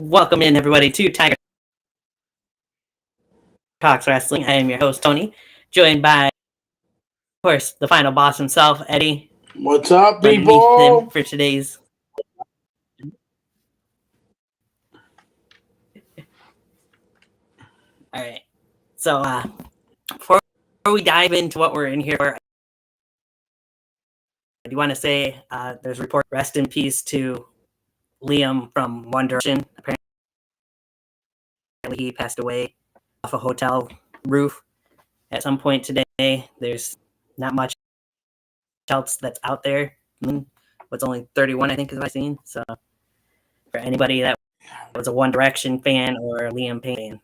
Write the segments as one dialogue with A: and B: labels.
A: Welcome in, everybody, to Tiger Talks Wrestling. I am your host, Tony, joined by, of course, the final boss himself, Eddie.
B: What's up,
A: Underneath
B: people?
A: him for today's. All right. So, before we dive into what we're in here for, I do want to say there's a report, rest in peace to Liam from One Direction. Apparently, he passed away off a hotel roof at some point today. There's not much else that's out there. What's only 31, I think, is what I've seen. So, for anybody that was a One Direction fan or a Liam Payne fan,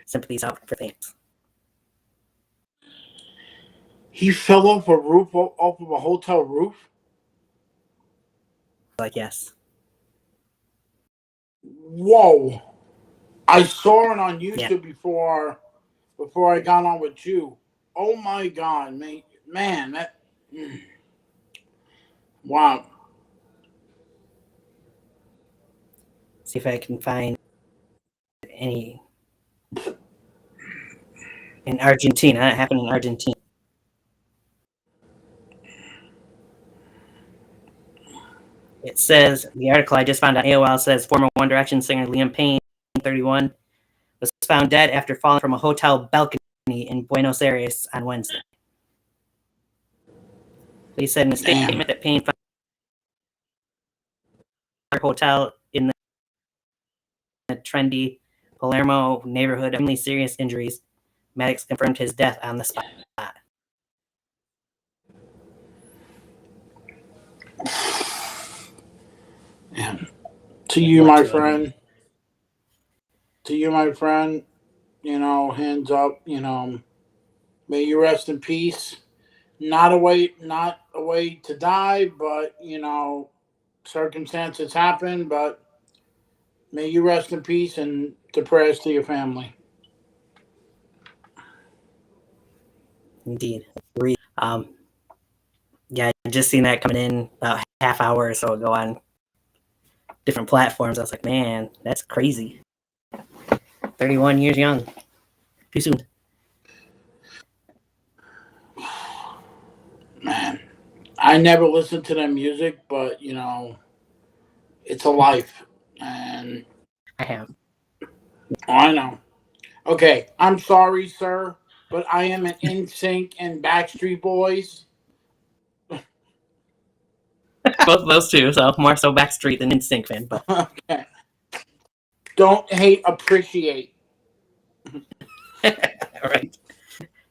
A: sympathies out for things.
B: He fell off a roof, off of a hotel roof?
A: Like, yes.
B: Whoa. I saw it on YouTube before I got on with you. Oh my God, man, that wow.
A: See if I can find any in Argentina. It happened in Argentina. It says, the article I just found on AOL says former One Direction singer Liam Payne, 31, was found dead after falling from a hotel balcony in Buenos Aires on Wednesday. He said in a statement that Payne found a hotel in the trendy Palermo neighborhood. Only serious injuries. Medics confirmed his death on the spot.
B: To you, my friend. To you, my friend. Hands up. May you rest in peace. Not a way to die, but circumstances happen. But may you rest in peace, and the prayers to your family.
A: Indeed. Yeah, I just seen that coming in about half hour or so ago on different platforms. I was like, man, that's crazy. 31 years young. Too soon.
B: Man, I never listened to their music, but it's a life, and
A: I have.
B: I know. Okay, I'm sorry, sir, but I am an NSYNC and Backstreet Boys.
A: Both those two, so more so Backstreet than NSYNC fan. But
B: okay, don't hate, appreciate.
A: Right.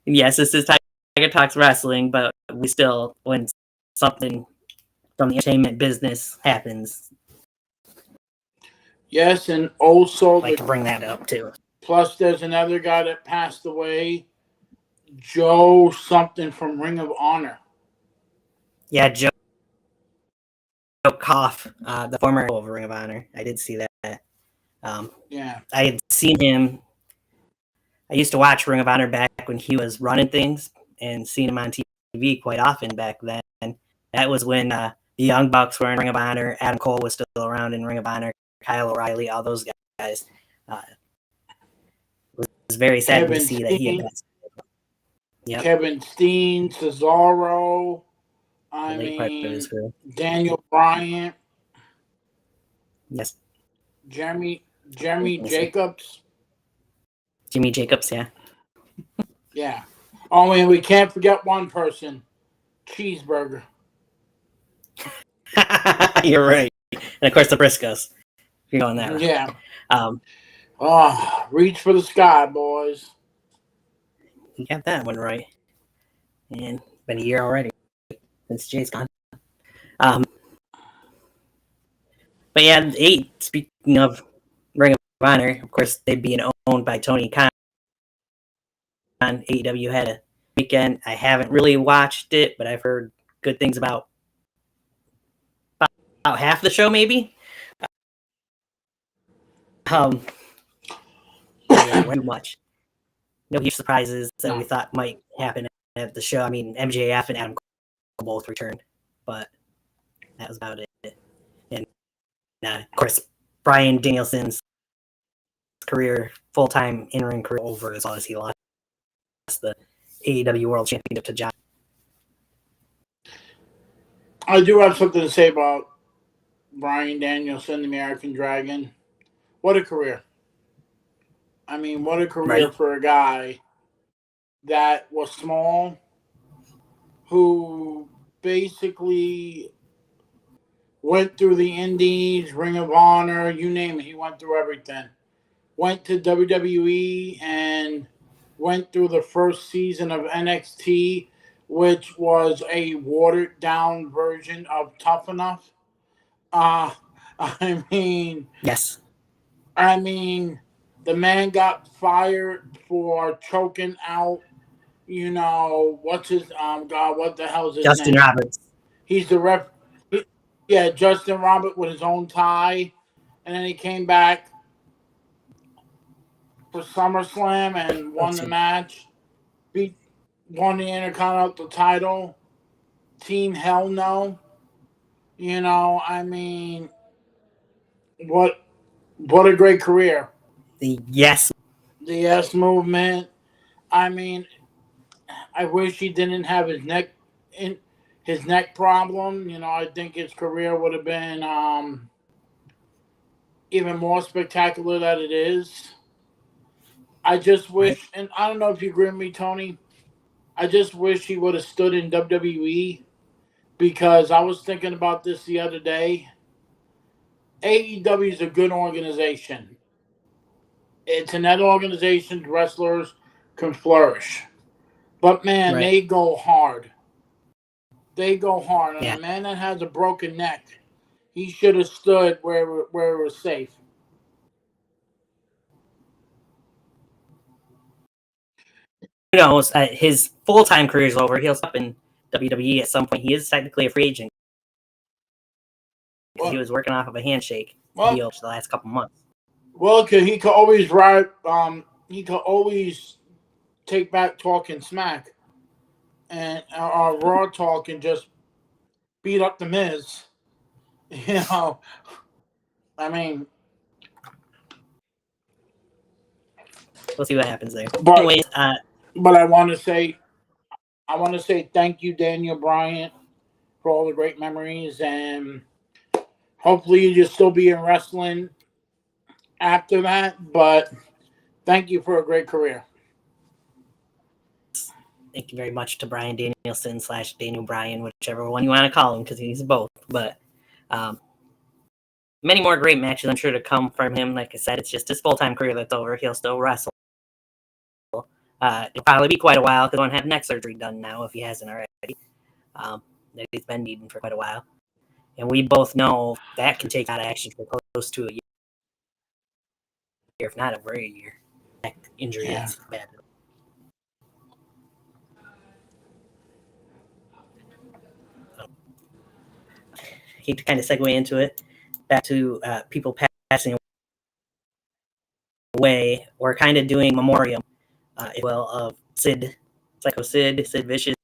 A: Yes, this is Tiger Talks Wrestling, but we still, when something from the entertainment business happens,
B: Yes, and also
A: like to bring that up too.
B: Plus, there's another guy that passed away, Joe something from Ring of Honor.
A: Yeah, Joe Koff, the former of Ring of Honor. I did see that.
B: Yeah.
A: I had seen him. I used to watch Ring of Honor back when he was running things and seen him on TV quite often back then. That was when the Young Bucks were in Ring of Honor. Adam Cole was still around in Ring of Honor. Kyle O'Reilly, all those guys. It was very sad to see that he had passed.
B: Yep. Kevin Steen, Cesaro, Daniel Bryan.
A: Yes.
B: Jeremy Jacobs.
A: Jimmy Jacobs, yeah.
B: Yeah. Oh, and we can't forget one person, Cheeseburger.
A: You're right. And of course the Briscoes. You're going that way.
B: Yeah. Reach for the sky, boys.
A: You got that one right. And been a year already since Jay's gone. But yeah, 8, speaking of Ring of Honor, of course, they'd be owned by Tony Khan. AEW had a weekend. I haven't really watched it, but I've heard good things about half the show, maybe. Yeah, too much. No huge surprises that we thought might happen at the show. I mean, MJF and Adam Cole both returned, but that was about it. of course, Bryan Danielson's career, full-time in-ring career over, as well as he lost the AEW World Championship to John.
B: I do have something to say about Bryan Danielson, the American Dragon. What a career. I mean, what a career
A: Right.
B: for a guy that was small, who basically went through the Indies, Ring of Honor, you name it. He went through everything. Went to WWE and went through the first season of NXT, which was a watered-down version of Tough Enough. I mean,
A: Yes.
B: The man got fired for choking out, what's his God, what the hell's his
A: Justin
B: name?
A: Roberts.
B: He's the ref. Yeah, Justin Roberts with his own tie, and then he came back for SummerSlam and won the match. Won the Intercontinental title. Team Hell No. What a great career.
A: The Yes.
B: The Yes Movement. I wish he didn't have his neck problem. I think his career would have been even more spectacular than it is. I just wish, and I don't know if you agree with me, Tony, I just wish he would have stood in WWE, because I was thinking about this the other day. AEW is a good organization. It's an organization wrestlers can flourish. But man,
A: Right.
B: they go hard. They go hard. And
A: Yeah.
B: a man that has a broken neck, he should have stood where it was safe.
A: Who knows? His full-time career is over. He'll stop in WWE at some point. He is technically a free agent. He was working off of a handshake deal the last couple months.
B: Well, he could always ride. He could always take back talking smack and Raw talk and just beat up the Miz.
A: We'll see what happens there.
B: But
A: anyways,
B: but I want to say thank you, Daniel Bryan, for all the great memories, and hopefully you'll still be in wrestling after that. But thank you for a great career.
A: Thank you very much to Bryan Danielson / Daniel Bryan, whichever one you want to call him, because he's both. But many more great matches, I'm sure, to come from him. Like I said, it's just his full-time career that's over. He'll still wrestle. It'll probably be quite a while, because he'll have neck surgery done now if he hasn't already. That he's been needing for quite a while. And we both know that can take out of action for close to a year, if not over a year. Neck injury is bad. I hate to kind of segue into it, back to people passing away. We're kind of doing memoriam, of Sid, Psycho Sid, Sid Vicious,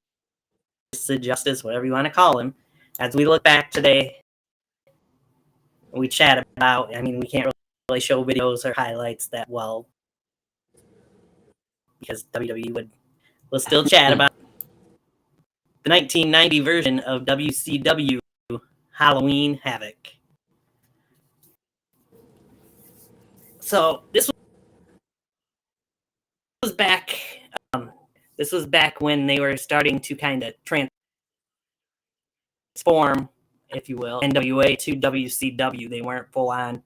A: Sid Justice, whatever you want to call him. As we look back today, we chat about, we can't really show videos or highlights that well, because WWE will still chat about the 1990 version of WCW Halloween Havoc. So this was back. This was back when they were starting to kind of transform, if you will, NWA to WCW. They weren't full on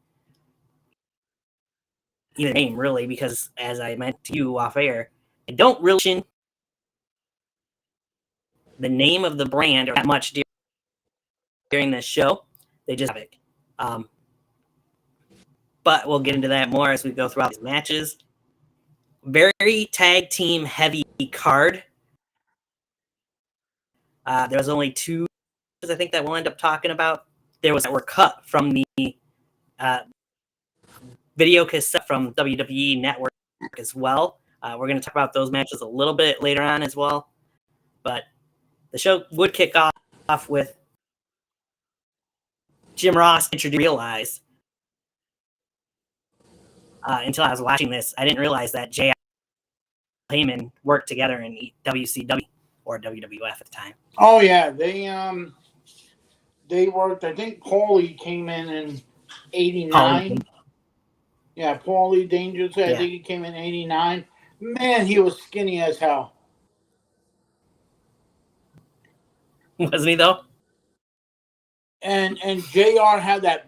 A: either name, really, because as I meant to you off air, I don't really mention the name of the brand or that much during this show. They just have it. But we'll get into that more as we go throughout these matches. Very tag team heavy card. There was only two, I think, that we'll end up talking about. There was that were cut from the video cassette from WWE Network as well. We're going to talk about those matches a little bit later on as well. But the show would kick off with Jim Ross introduced realize until I was watching this. I didn't realize that J.R. Heyman worked together in WCW or WWF at the time.
B: Oh yeah, they worked. I think Paulie came in '89. Yeah, Paulie Dangerously. I think he came in '89. Man, he was skinny as hell.
A: Wasn't he though?
B: And JR had that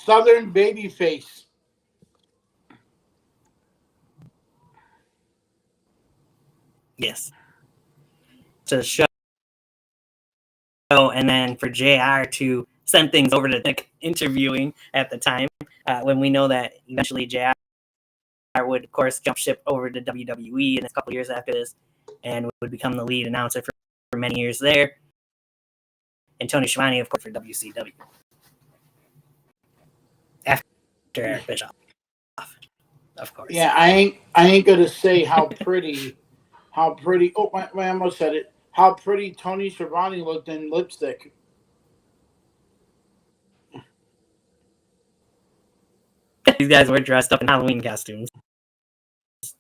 B: southern baby face.
A: Yes. To show, and then for JR to send things over to Nick interviewing at the time, when we know that eventually JR would, of course, jump ship over to WWE in a couple years after this and would become the lead announcer for many years there. And Tony Schiavone, of course, for WCW. After Eric Bischoff, of course.
B: Yeah, I ain't gonna say how pretty. Oh, I almost said it. How pretty Tony Schiavone looked in lipstick.
A: These guys were dressed up in Halloween costumes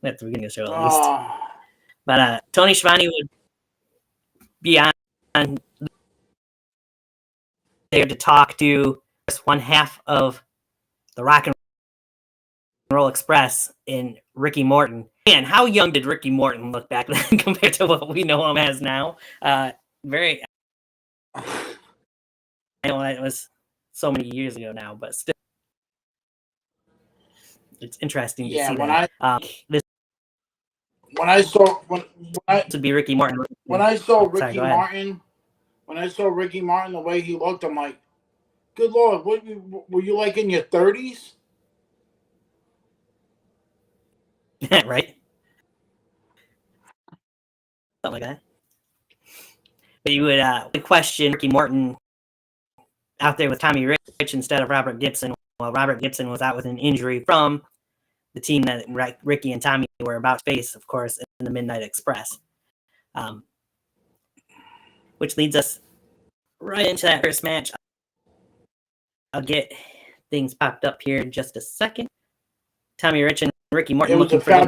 A: at the beginning of the show, at least. But Tony Schiavone would be on there to talk to one half of the Rock and Roll Express in Ricky Morton. Man, how young did Ricky Morton look back then compared to what we know him as now? Very. I know it was so many years ago now, but still, it's interesting to see that.
B: When I saw
A: to be Ricky Morton.
B: When I saw Ricky Martin, the way he looked, I'm like, good Lord, were you like in your 30s?
A: Right? Something like that. But you would question Ricky Morton out there with Tommy Rich instead of Robert Gibson. Well, Robert Gibson was out with an injury from the team that Ricky and Tommy were about to face, of course, in the Midnight Express. Which leads us right into that first match. I'll get things popped up here in just a second. Tommy Rich and Ricky Morton looking for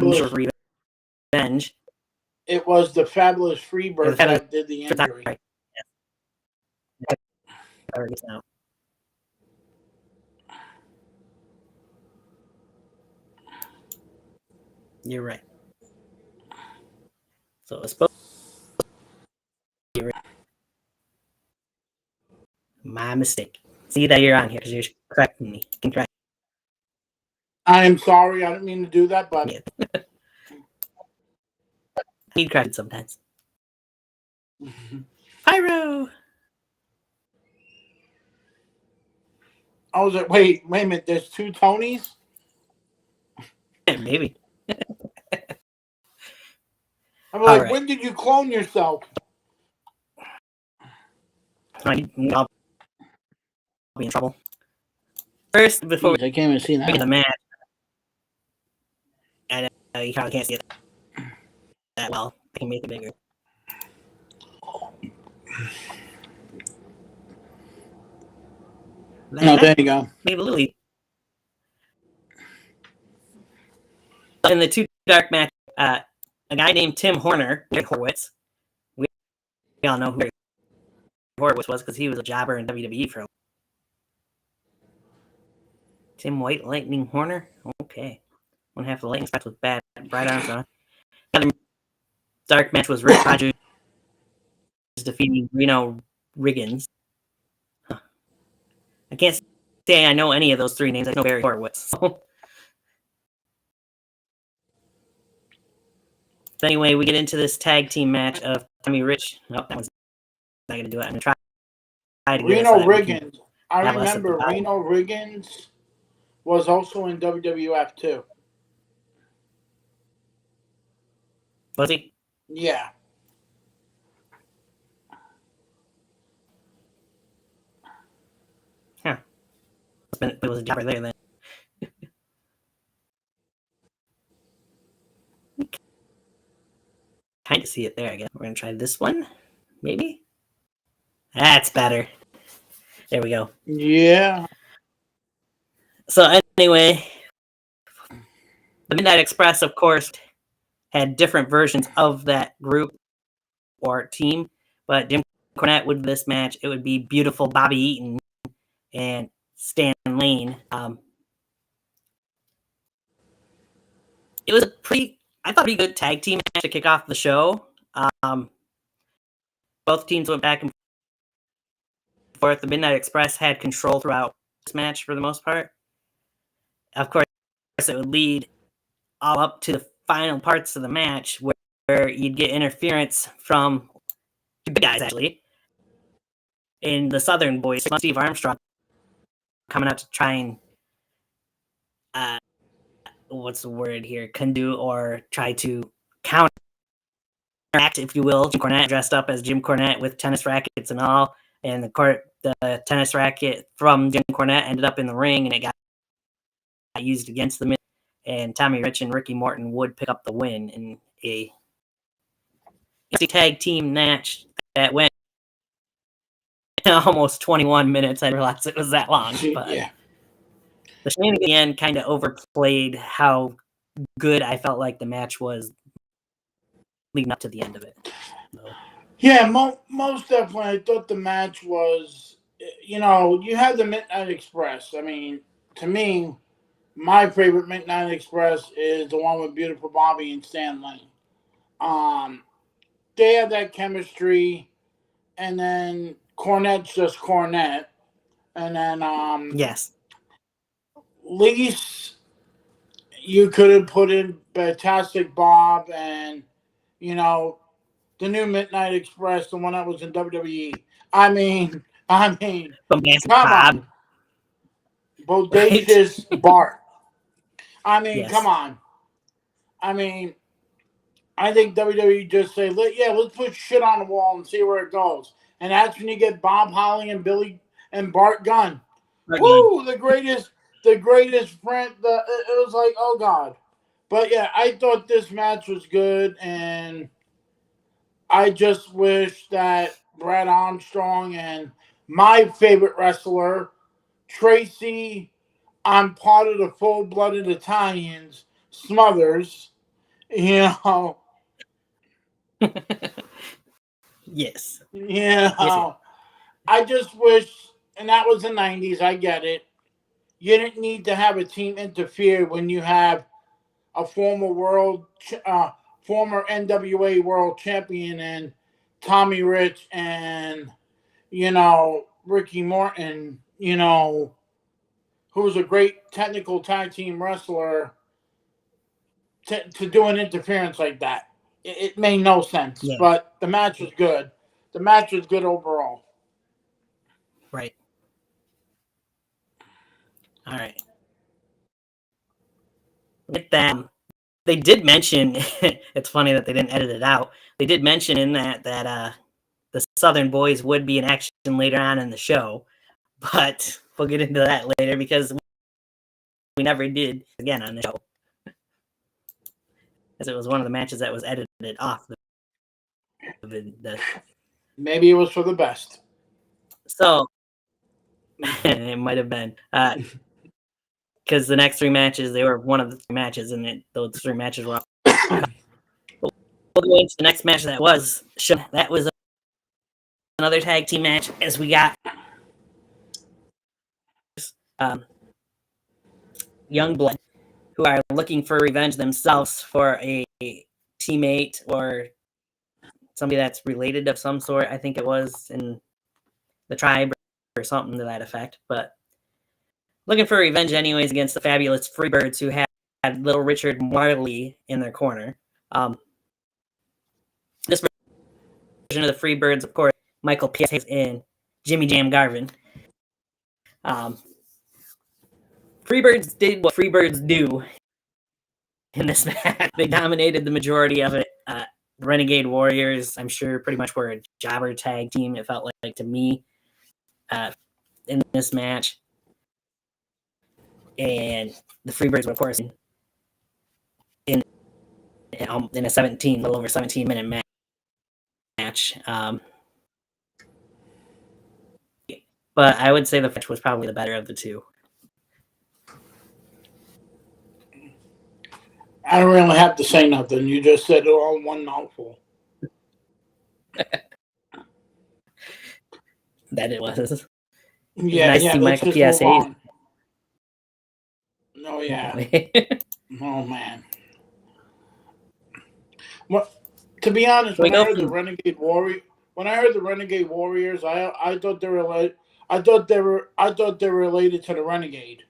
A: revenge.
B: It was the Fabulous Freebirds that did the injury.
A: Now. You're right. So it's supposed to be my mistake. See that you're on here because you're correcting me.
B: I'm sorry, I didn't mean to do that, but
A: I need credit sometimes. Pyro.
B: I was like, wait a minute, there's two Tonys?
A: Maybe.
B: I'm like, when did you clone yourself?
A: I'll be in trouble. First, before
B: I can't even see that.
A: The match, and you probably can't see it that well. I can make it bigger.
B: No, there you go.
A: Maybe Lily. In the Too Dark match, a guy named Tim Horwitz. We all know who Horwitz was because he was a jobber in WWE for a while. Tim White Lightning Horner? Okay. One half of the lightning spots with bright arms on. Another dark match was Rick Rogers defeating Reno Riggins. Huh. I can't say I know any of those three names. I know Barry Horwitz. So. Anyway, we get into this tag team match of Tommy Rich. Nope, that one's not going to do it. I'm going to try to get
B: Reno Riggins. I remember Reno Riggins was also in WWF too.
A: Was he?
B: Yeah.
A: Huh. It was a jobber there then. Kind of see it there, I guess. We're going to try this one. Maybe? That's better. There we go.
B: Yeah.
A: So anyway, the Midnight Express, of course, had different versions of that group or team, but Jim Cornette would this match. It would be Beautiful Bobby Eaton and Stan Lane. It was I thought, pretty good tag team match to kick off the show. Both teams went back and forth. The Midnight Express had control throughout this match for the most part. Of course, it would lead all up to the final parts of the match where you'd get interference from the big guys, actually, in the Southern Boys. Steve Armstrong coming out to try and what's the word here? Conduct or try to counteract, if you will. Jim Cornette dressed up as Jim Cornette with tennis rackets and all, and the tennis racket from Jim Cornette ended up in the ring, and it got used against them. And Tommy Rich and Ricky Morton would pick up the win in a tag team match that went almost 21 minutes. I realized it was that long, but
B: Yeah.
A: The shenanigans at the end kind of overplayed how good I felt like the match was leading up to the end of it. So.
B: Yeah, most definitely. I thought the match was, you had the Midnight Express. I mean, to me, my favorite Midnight Express is the one with Beautiful Bobby and Stan Lane. They had that chemistry, and then Cornette's just Cornette. And then,
A: yes.
B: Least you could have put in Fantastic Bob and, the new Midnight Express, the one that was in WWE. I mean, come on. Bodacious Bart. I mean,
A: yes.
B: come on. I mean, I think WWE just say, let's put shit on the wall and see where it goes. And that's when you get Bob Holly and Billy and Bart Gunn. Woo! The greatest friend. It was like, oh God. But yeah, I thought this match was good, and I just wish that Brad Armstrong and my favorite wrestler, Tracy, I'm part of the full-blooded Italians, Smothers,
A: yes.
B: I just wish, and that was the 90s, I get it. You didn't need to have a team interfere when you have a former NWA World Champion and Tommy Rich and, Ricky Morton, who's a great technical tag team wrestler, to do an interference like that. It made no sense, but the match was good. The match was good overall.
A: Right. All right. With that, they did mention, it's funny that they didn't edit it out. They did mention in that the Southern Boys would be in action later on in the show, but we'll get into that later because we never did again on the show. As it was one of the matches that was edited off the
B: Maybe it was for the best.
A: So it might have been because the next three matches, they were one of the three matches, and those three matches were off. We'll go into the next match that was another tag team match, as we got Young Blood, who are looking for revenge themselves for a teammate or somebody that's related of some sort. I think it was in the tribe or something to that effect, but looking for revenge anyways against the fabulous Freebirds, who had Little Richard Marley in their corner. This version of the Freebirds, of course, Michael P.S. and Jimmy Jam Garvin. Freebirds did what Freebirds do in this match. They dominated the majority of it. Renegade Warriors, I'm sure, pretty much were a jobber tag team, it felt like to me, in this match. And the Freebirds were, of course, in a little over 17-minute match. but I would say the match was probably the better of the two.
B: I don't really have to say nothing. You just said it all in one mouthful.
A: That it was.
B: Yeah,
A: nice
B: yeah.
A: to see
B: Let's
A: Michael
B: just move
A: PSA.
B: on. Oh yeah. Oh man. What? To be honest, when I heard the Renegade Warriors, I thought they were I thought they were related to the Renegade.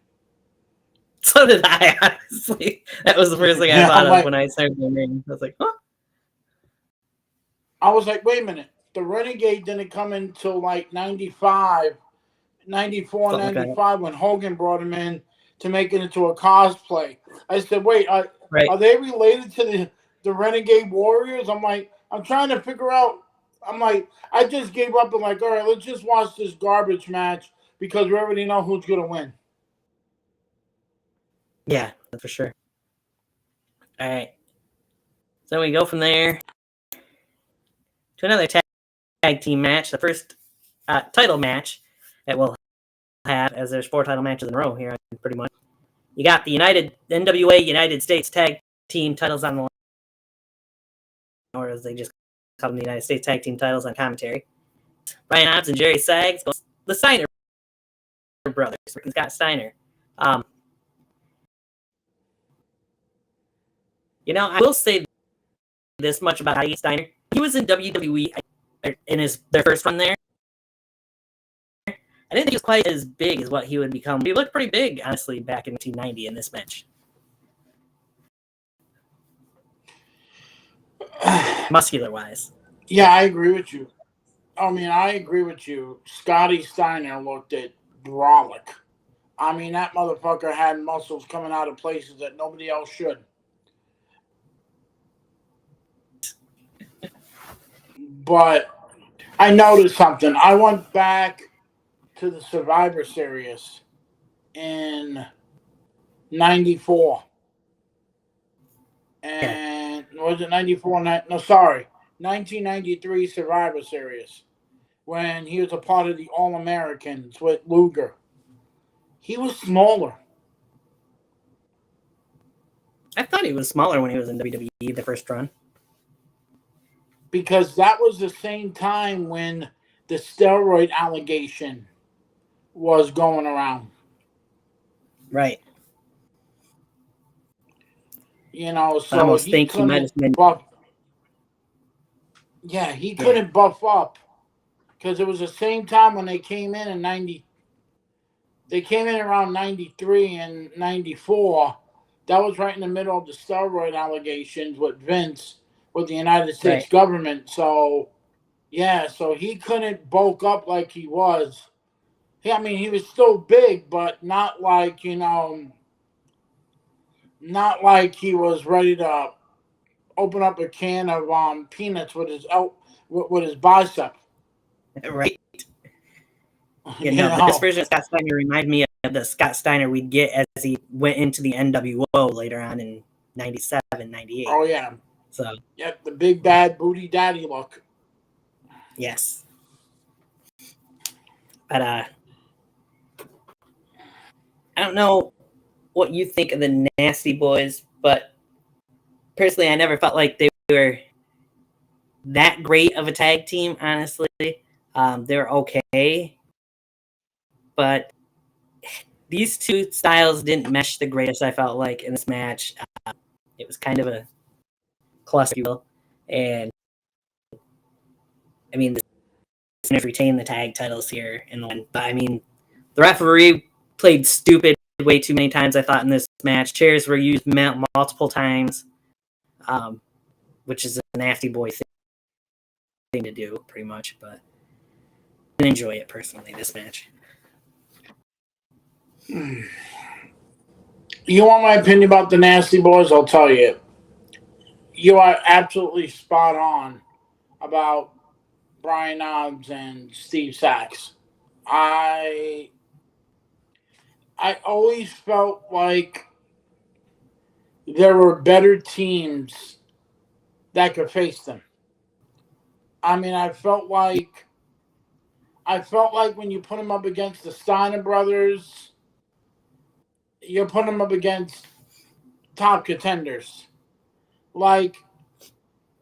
A: So did I, honestly. That was the first thing I thought of when I started the ring. I was like, huh?
B: I was like, wait a minute. The Renegade didn't come until like 95, 94,
A: Something
B: 95 when Hogan brought him in to make it into a cosplay. I said, wait, are they related to the Renegade Warriors? I'm like, I'm trying to figure out. I'm like, I just gave up and like, all right, let's just watch this garbage match because we already know who's going to win.
A: Yeah, for sure. All right. So we go from there to another tag team match, the first title match that we'll have, as there's 4 title matches in a row here, pretty much. You got the NWA United States Tag Team titles on the line, or as they just call them, the United States Tag Team titles on commentary. Brian Hobbs and Jerry Sags, the Steiner brothers, Scott Steiner. I will say this much about Steiner. He was in WWE in their first run there. I didn't think he was quite as big as what he would become. He looked pretty big, honestly, back in 1990 in this match. Muscular-wise.
B: Yeah, I agree with you. I mean, I agree with you. Scotty Steiner looked at brolic. I mean, that motherfucker had muscles coming out of places that nobody else should. But I noticed something. I went back to the Survivor Series in 94. And was it 94? No, sorry. 1993 Survivor Series. When he was a part of the All-Americans with Luger. He was smaller.
A: I thought he was smaller when he was in WWE, the first run.
B: Because that was the same time when the steroid allegation was going around.
A: Right.
B: So
A: almost he think he might have been
B: buff. Yeah, he couldn't buff up because it was the same time when they came in 90. They came in around 93 and 94. That was right in the middle of the steroid allegations with Vince, with the United States government. So, so he couldn't bulk up like he was. I mean, he was still big, but not like, not like he was ready to open up a can of peanuts with his bicep.
A: Right. This version of Scott Steiner reminded me of the Scott Steiner we'd get as he went into the NWO later on in 97, 98.
B: Oh, yeah.
A: So.
B: Yep, the big bad booty daddy look.
A: Yes. But I don't know what you think of the Nasty Boys, but personally, I never felt like they were that great of a tag team, honestly. They're okay, but these two styles didn't mesh the greatest, I felt like, in this match. It was kind of a cluster, and I mean, the Sinners retained the tag titles here in the end. But I mean, the referee played stupid way too many times, I thought, in this match. Chairs were used multiple times, which is a Nasty Boy thing to do, pretty much. But I didn't enjoy it personally, this match.
B: You want my opinion about the Nasty Boys? I'll tell you. You are absolutely spot on about Brian Knobbs and Steve Sachs. I always felt like there were better teams that could face them. I mean, I felt like I felt like when you put them up against the Steiner brothers, you're putting them up against top contenders. Like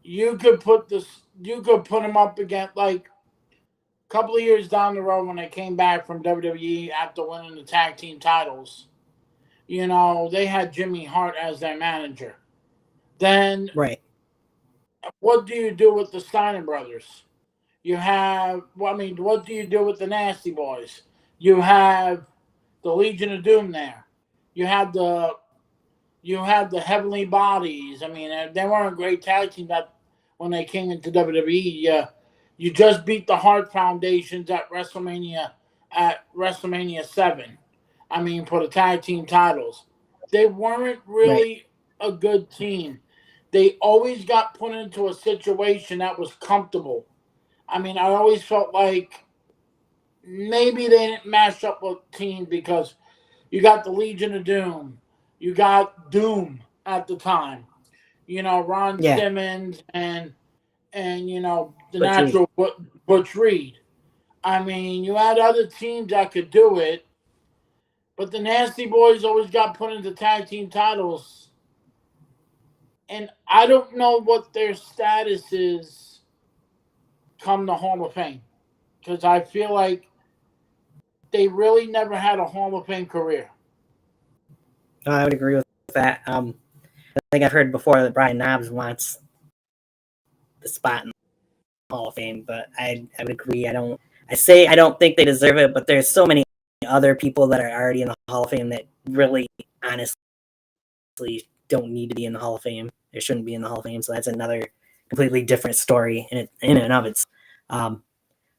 B: you could put them up against like a couple of years down the road when they came back from WWE after winning the tag team titles. You know, they had Jimmy Hart as their manager. Then
A: Right.
B: what do you do with the Steiner brothers? You have, well, I mean, what do you do with the Nasty Boys? You have the Legion of Doom there. You have the Heavenly Bodies. I mean, they weren't a great tag team that when they came into WWE. You just beat the Hart Foundations at WrestleMania 7. I mean, for the tag team titles. They weren't really a good team. They always got put into a situation that was comfortable. I mean, I always felt like maybe they didn't match up with teams because you got the Legion of Doom. You got Doom at the time. You know, Ron Simmons and you know, the natural Butch Reed. I mean, you had other teams that could do it, but the Nasty Boys always got put into tag team titles. And I don't know what their status is come the Hall of Fame. Because I feel like they really never had a Hall of Fame career.
A: I would agree with that. I think I've heard before that Brian Knobbs wants the spot in the Hall of Fame, but I would agree. I don't think they deserve it, but there's so many other people that are already in the Hall of Fame that really, honestly, don't need to be in the Hall of Fame. They shouldn't be in the Hall of Fame. So that's another completely different story in and of its. I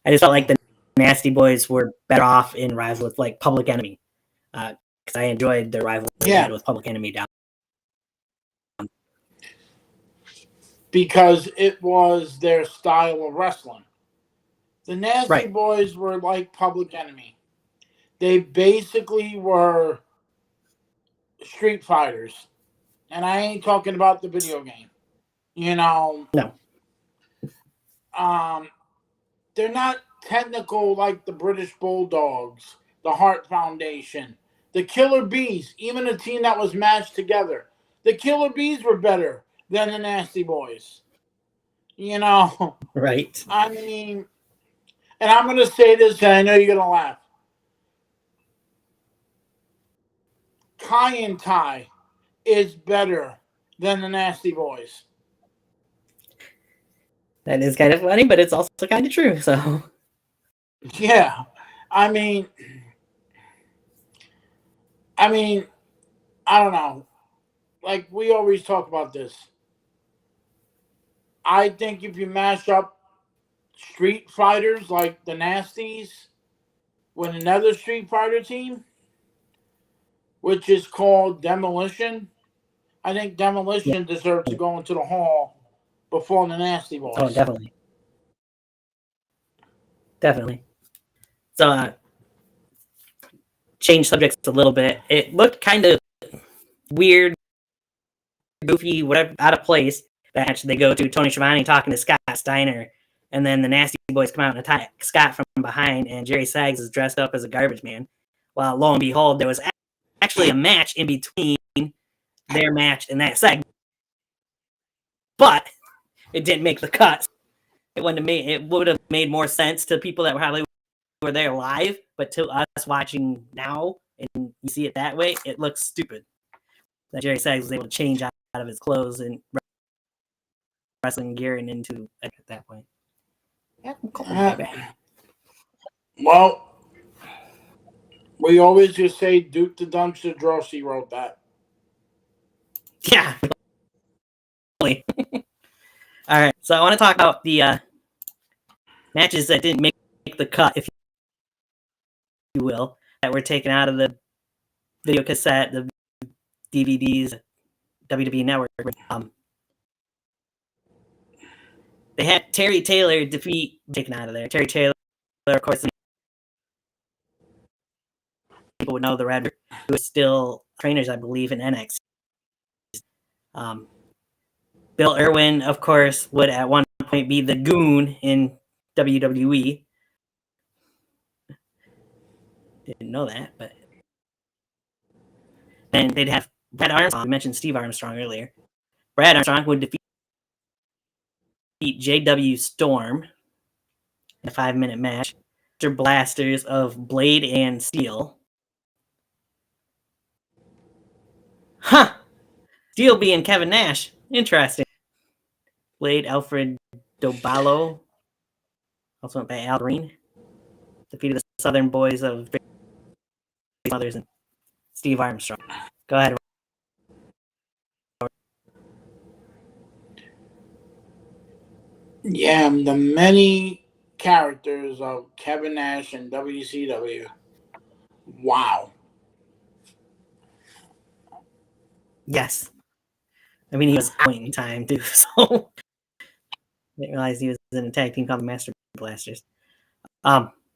A: just felt like the Nasty Boys were better off in rival with like Public Enemy, because I enjoyed their rivalry they had with Public Enemy down.
B: Because it was their style of wrestling. The Nasty Boys were like Public Enemy. They basically were street fighters. And I ain't talking about the video game. You know.
A: No.
B: They're not technical like the British Bulldogs, the Hart Foundation, the Killer Bees, even a team that was matched together. The Killer Bees were better than the Nasty Boys. You know.
A: Right.
B: I mean, and I'm going to say this, and I know you're going to laugh. Kai and Tai is better than the Nasty Boys.
A: That is kind of funny, but it's also kind of true. So,
B: yeah, I mean, I don't know. Like we always talk about this. I think if you mash up street fighters like the Nasties with another Street Fighter team, which is called Demolition, I think Demolition deserves to go into the Hall before the Nasty Boys.
A: Oh, definitely. Definitely. So, change subjects a little bit. It looked kind of weird, goofy, whatever, out of place. That actually they go to Tony Schiavone talking to Scott Steiner, and then the Nasty Boys come out and attack Scott from behind, and Jerry Saggs is dressed up as a garbage man. Well, lo and behold, there was actually a match in between their match and that segment, but it didn't make the cut. It would have made more sense to people that were there live, but to us watching now and you see it that way, it looks stupid. That Jerry Saggs was able to change out of his clothes and wrestling gear and into at that point.
B: Well, we always just say Duke the Dumpster Drosy wrote that.
A: Yeah. All right, so I want to talk about the matches that didn't make the cut, if you will, that were taken out of the video cassette, the DVDs, WWE Network. They had Terry Taylor taken out of there. Terry Taylor, of course, people would know the Red, who is still trainers, I believe, in NXT. Bill Irwin, of course, would at one point be the Goon in WWE. Didn't know that, but then they'd have Brad Armstrong. We mentioned Steve Armstrong earlier. Brad Armstrong would defeat J.W. Storm in a 5-minute match. Blasters of Blade and Steel. Huh! Steel being Kevin Nash. Interesting. Blade Alfred Dobalo. Also went by Al Green. Defeated the Southern Boys of Mothers and Steve Armstrong. Go ahead.
B: Yeah, the many characters of Kevin Nash and WCW. Wow.
A: Yes. I mean, he was out in time, too, so I didn't realize he was in a tag team called the Master Blasters.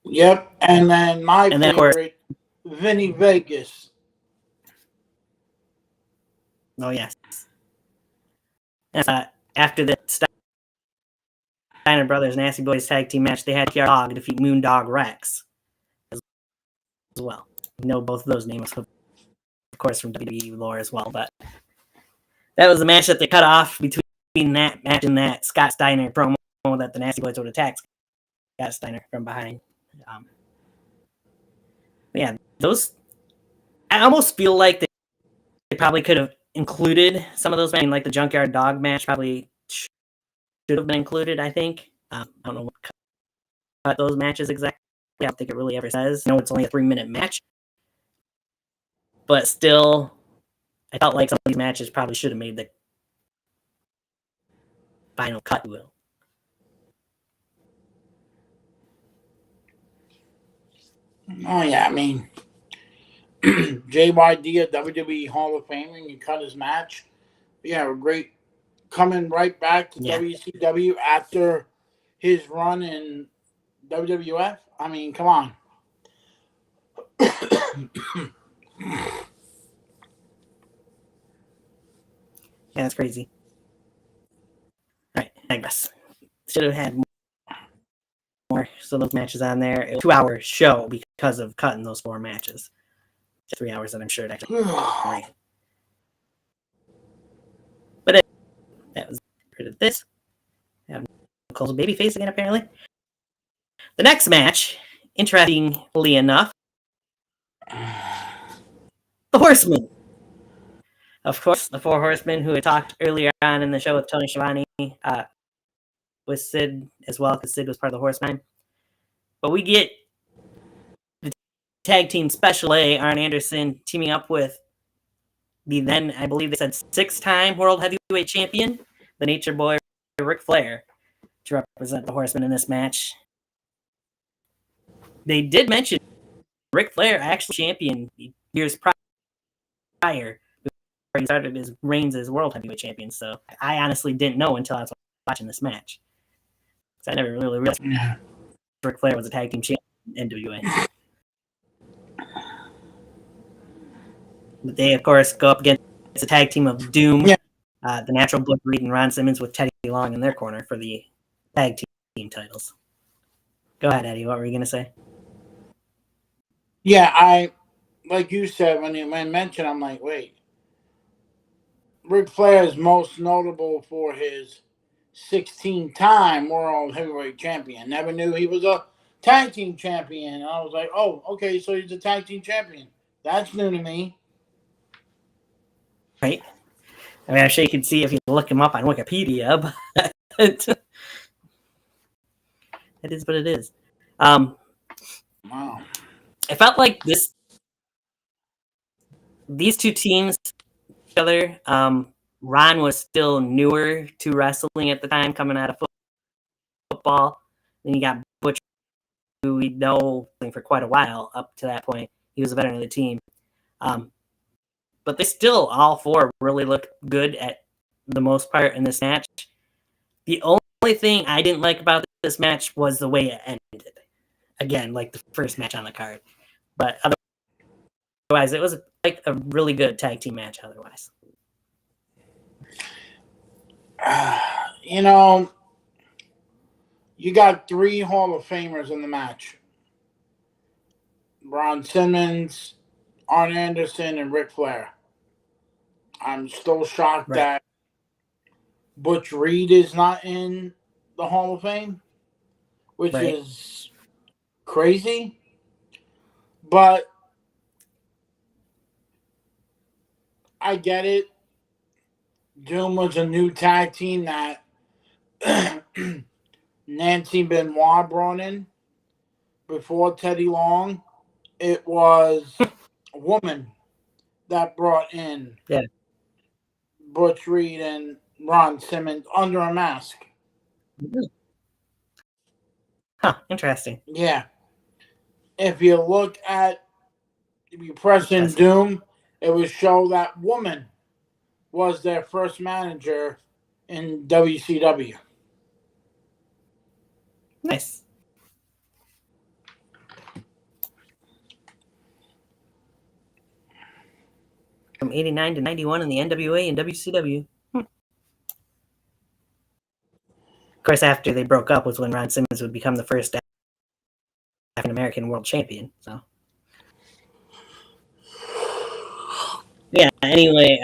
B: Yep, and then my
A: and
B: favorite, then, Vinny Vegas.
A: Oh, yes. After the Steiner Brothers Nasty Boys tag team match, they had PR Dog defeat Moondog Rex as well. You know both of those names, of course, from WWE lore as well, but that was the match that they cut off between that match and that Scott Steiner promo that the Nasty Boys would attack Scott Steiner from behind. Yeah, those, I almost feel like they probably could have included some of those matches, like the Junkyard Dog match probably should have been included, I think. I don't know what cut those matches exactly. I don't think it really ever says. I know it's only a 3-minute match, but still, I felt like some of these matches probably should have made the final cut, Will.
B: Oh, yeah, I mean, JYD, a WWE Hall of Fame, and you cut his match. Yeah, a great coming right back to WCW after his run in WWF. I mean, come on.
A: Yeah, that's crazy. All right, I guess. Should have had more. So those matches on there. It was a 2-hour show because of cutting those 4 matches. 3 hours that I'm sure it actually ran. But that was rid of this. Cole's a babyface again, apparently. The next match, interestingly enough, the Horsemen. Of course, the Four Horsemen, who had talked earlier on in the show with Tony Schiavone, with Sid as well, because Sid was part of the Horsemen. But we get the tag team Special A, Arn Anderson, teaming up with the then, I believe they said, 6-time World Heavyweight Champion, the Nature Boy, Ric Flair, to represent the Horsemen in this match. They did mention Ric Flair actually champion years prior before he started his reigns as World Heavyweight Champion. So I honestly didn't know until I was watching this match. So I never really realized Ric Flair was a tag team champion in NWA. But they, of course, go up against the tag team of Doom, the Natural Blood Reed and Ron Simmons with Teddy Long in their corner for the tag team titles. Go ahead, Eddie. What were you going to say?
B: Yeah, I, like you said, when mentioned, I'm like, wait. Ric Flair is most notable for his 16-time World Heavyweight Champion. Never knew he was a tag team champion. And I was like, oh, okay, so he's a tag team champion. That's new to me.
A: Right. I mean, I'm sure you can see if you look him up on Wikipedia, but it is what it is.
B: Wow.
A: I felt like these two teams each other. Ron was still newer to wrestling at the time, coming out of football. Then you got Butch, who we know for quite a while up to that point. He was a veteran of the team. But they still, all 4, really looked good at the most part in this match. The only thing I didn't like about this match was the way it ended. Again, like the first match on the card. But otherwise, it was like a really good tag team match otherwise.
B: You know, you got 3 Hall of Famers in the match. Ron Simmons, Arn Anderson, and Ric Flair. I'm still shocked
A: Right.
B: that Butch Reed is not in the Hall of Fame, which
A: Right.
B: is crazy. But I get it. Doom was a new tag team that Nancy Benoit brought in. Before Teddy Long, it was a woman that brought in
A: Yeah.
B: Butch Reed and Ron Simmons under a mask.
A: Huh. Interesting.
B: Yeah. If you press in
A: Interesting.
B: Doom, it would show that woman was their first manager in WCW.
A: Nice. From 89 to 91 in the NWA and WCW. Of course, after they broke up was when Ron Simmons would become the first African American world champion. So, yeah. Anyway,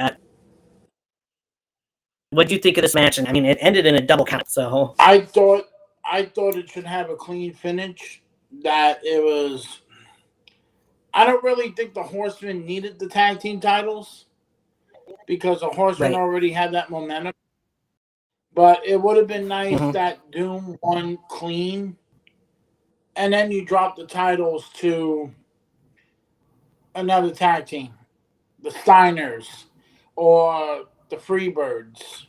A: what do you think of this match? And I mean, it ended in a double count. So
B: I thought it should have a clean finish. That it was. I don't really think the Horsemen needed the tag team titles because the Horsemen
A: right.
B: already had that momentum. But it would have been nice
A: Mhm.
B: that Doom won clean, and then you drop the titles to another tag team, the Steiners or the Freebirds,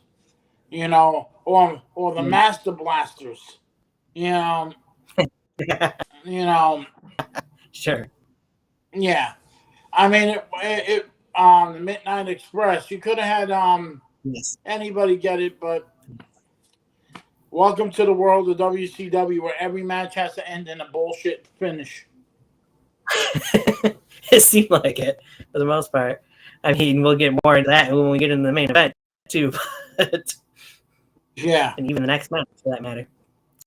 B: or the Master Blasters, you know, you know,
A: Sure.
B: yeah. I mean, the Midnight Express. You could have had
A: Yes.
B: anybody get it, but welcome to the world of WCW, where every match has to end in a bullshit finish.
A: It seemed like it for the most part. I mean, we'll get more into that when we get into the main event too. But,
B: Yeah.
A: and even the next match, for that matter.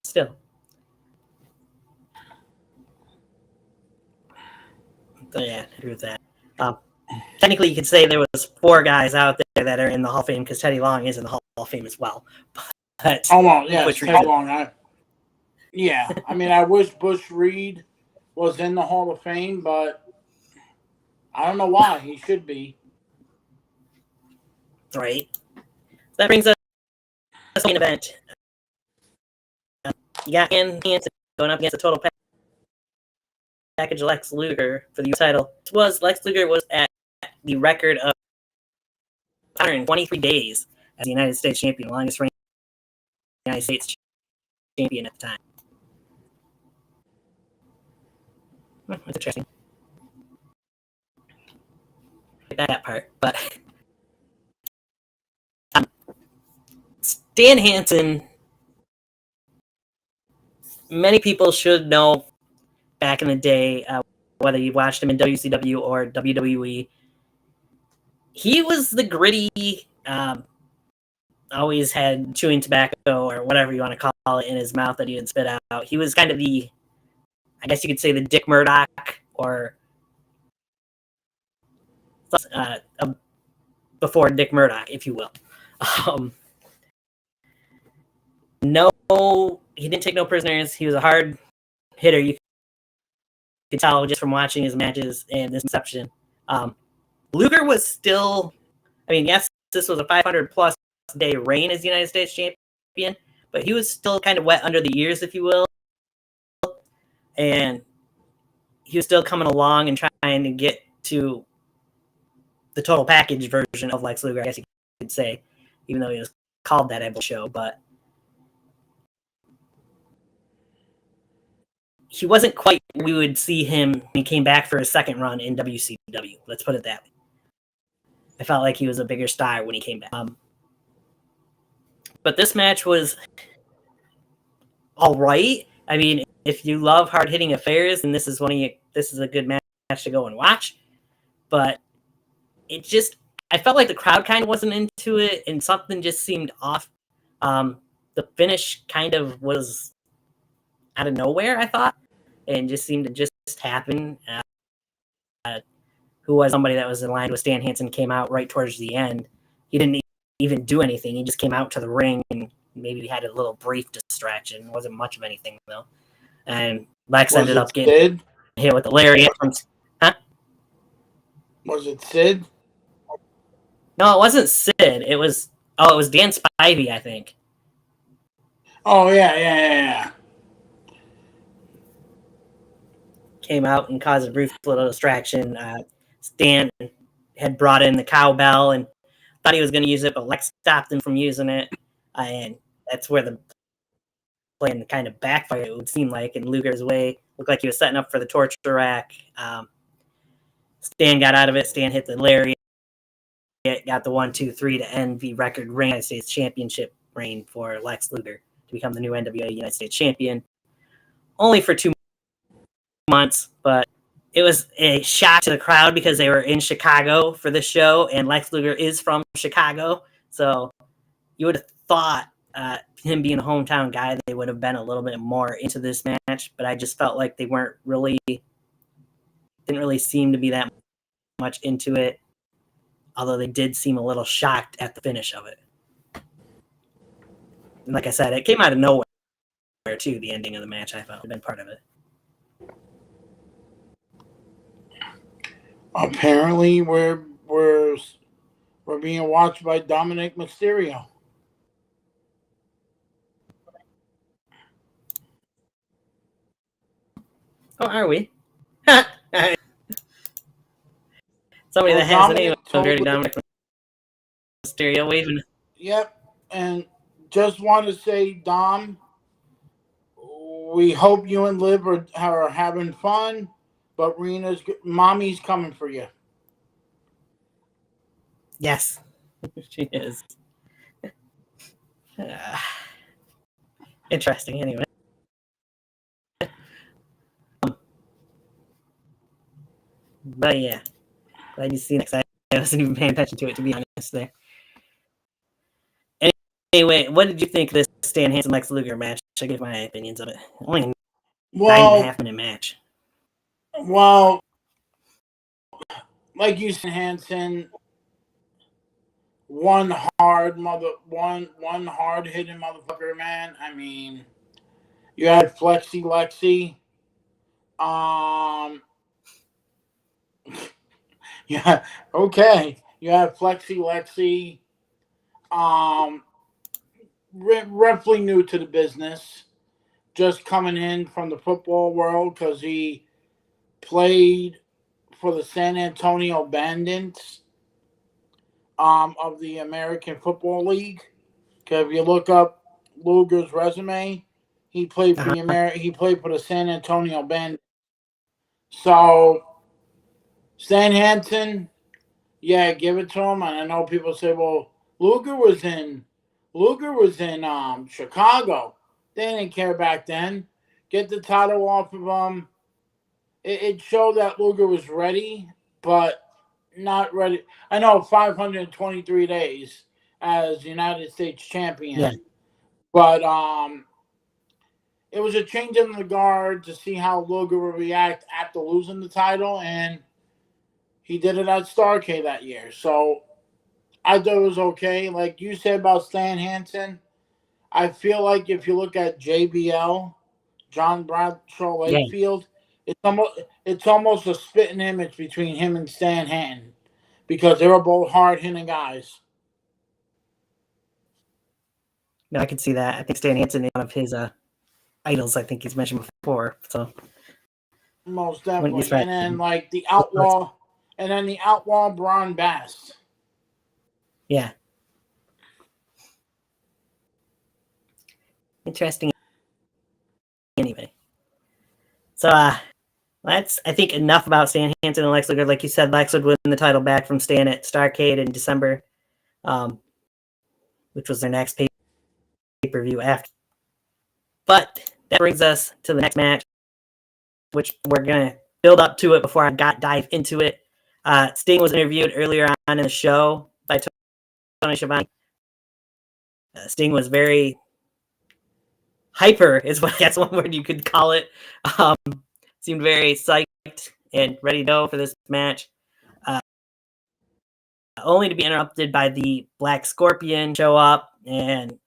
A: Still. So yeah, I agree with that. Technically, you could say there was 4 guys out there that are in the Hall of Fame because Teddy Long is in the Hall of Fame as well. But
B: Oh well, yes,
A: Butch
B: Teddy
A: Reed.
B: Long. Yeah, I mean, I wish Butch Reed was in the Hall of Fame, but I don't know why. He should be.
A: Right. So that brings us to the main event. You got Hanson going up against the total package Lex Luger for the US title. Lex Luger was at the record of 123 days as the United States champion, longest reigning United States champion at the time. That's interesting. That part, but Stan Hansen, many people should know back in the day, whether you watched him in WCW or WWE, he was the gritty, always had chewing tobacco or whatever you want to call it in his mouth that he would spit out. He was kind of I guess you could say the Dick Murdoch or before Dick Murdoch, if you will. No, he didn't take no prisoners. He was a hard hitter. You could tell just from watching his matches and his inception. Luger was still, I mean, yes, this was a 500-plus day reign as United States champion, but he was still kind of wet under the ears, if you will. And he was still coming along and trying to get to the total package version of Lex Luger, I guess you could say, even though he was called that every show. But he wasn't quite where we would see him when he came back for his second run in WCW. Let's put it that way. I felt like he was a bigger star when he came back. But this match was all right. I mean, if you love hard-hitting affairs, then this is a good match to go and watch. But I felt like the crowd kind of wasn't into it, and something just seemed off. The finish kind of was out of nowhere, I thought, and just seemed to just happen. who was somebody that was aligned with Stan Hansen, came out right towards the end. He didn't even do anything. He just came out to the ring and maybe had a little brief distraction. It wasn't much of anything, though. And Lex ended up getting
B: Sid?
A: hit with the lariat. Huh?
B: Was it Sid?
A: No, it wasn't Sid. It was Dan Spivey, I think.
B: Oh, yeah.
A: Came out and caused a brief little distraction. Stan had brought in the cowbell and thought he was going to use it, but Lex stopped him from using it. And that's where the plan kind of backfired, it would seem like, in Luger's way. Looked like he was setting up for the torture rack. Stan got out of it. Stan hit the lariat, got the 1-2-3 to end the record reign, United States Championship reign for Lex Luger to become the new NWA United States Champion. Only for 2 months, but it was a shock to the crowd because they were in Chicago for this show, and Lex Luger is from Chicago, so you would have thought him being a hometown guy, they would have been a little bit more into this match, but I just felt like they didn't really seem to be that much into it, although they did seem a little shocked at the finish of it. And like I said, it came out of nowhere too, the ending of the match. I felt had been part of it.
B: Apparently, we're being watched by Dominic Mysterio.
A: Oh, are we? Somebody that has a name of Dirty Dominic Mysterio waving.
B: Yep, and just want to say, Dom, we hope you and Liv are having fun, but mommy's coming for you.
A: Yes, she is. Interesting, anyway. But yeah, glad you see next. I wasn't even paying attention to it, to be honest. There. Anyway, what did you think of this Stan Hansen Lex Luger match? I give my opinions of it. Only a 9.5 minute match.
B: Well, like you said, Hansen, one hard hitting motherfucker, man. I mean, you had Flexi Lexi. Yeah, okay. You have Flexi Lexi. Roughly new to the business, just coming in from the football world because he played for the San Antonio Bandits of the American Football League. Because if you look up Luger's resume, he played for the San Antonio Bandits. So Stan Hansen, yeah, give it to him. And I know people say, well, Luger was in Chicago. They didn't care back then. Get the title off of him. It showed that Luger was ready, but not ready. I know 523 days as United States champion.
A: Yeah.
B: But it was a change in the guard to see how Luger would react after losing the title, and he did it at Starrcade that year. So I thought it was okay. Like you said about Stan Hansen, I feel like if you look at JBL, John Bradshaw Lakefield, it's almost a spitting image between him and Stan Hansen because they were both hard-hitting guys.
A: No, I can see that. I think Stan Hansen is one of his idols. I think he's mentioned before. So
B: most definitely, and then like the Outlaw, Braun Bass.
A: Yeah. Interesting. Anyway, so that's, I think, enough about Stan Hansen and Lex Luger. Like you said, Lex would win the title back from Stan at Starrcade in December, which was their next pay-per-view after. But that brings us to the next match, which we're gonna build up to it before I dive into it. Sting was interviewed earlier on in the show by Tony Schiavone. Sting was very hyper, that's one word you could call it. Seemed very psyched and ready to go for this match. Only to be interrupted by the Black Scorpion show up and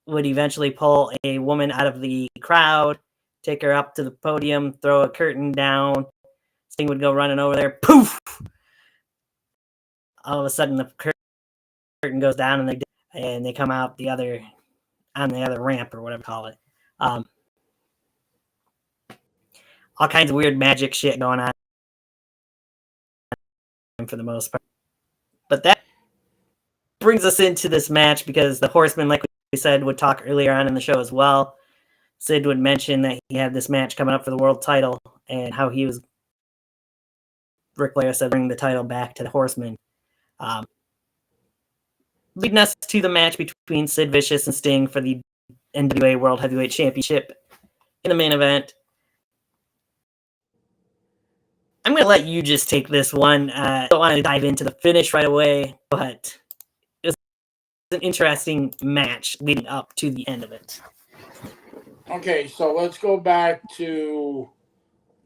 A: would eventually pull a woman out of the crowd, take her up to the podium, throw a curtain down. Sting would go running over there. Poof! All of a sudden, the curtain goes down, and they come out on the other ramp or whatever you call it. All kinds of weird magic shit going on for the most part. But that brings us into this match because the Horsemen, like we said, would talk earlier on in the show as well. Sid would mention that he had this match coming up for the world title and how Ric Flair said, bring the title back to the Horsemen. Leading us to the match between Sid Vicious and Sting for the NWA World Heavyweight Championship in the main event. I'm going to let you just take this one. I don't want to dive into the finish right away, but it was an interesting match leading up to the end of it.
B: Okay, so let's go back to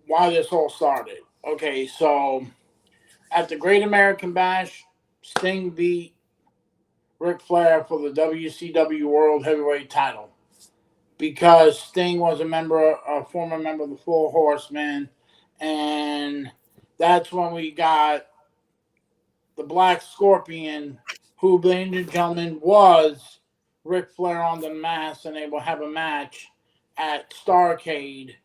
B: why this all started. Okay, so at the Great American Bash, Sting beat Ric Flair for the WCW World Heavyweight title because Sting was a former member of the Four Horsemen, and that's when we got the Black Scorpion, who, ladies and gentlemen, was Ric Flair on the mask, and they will have a match at Starrcade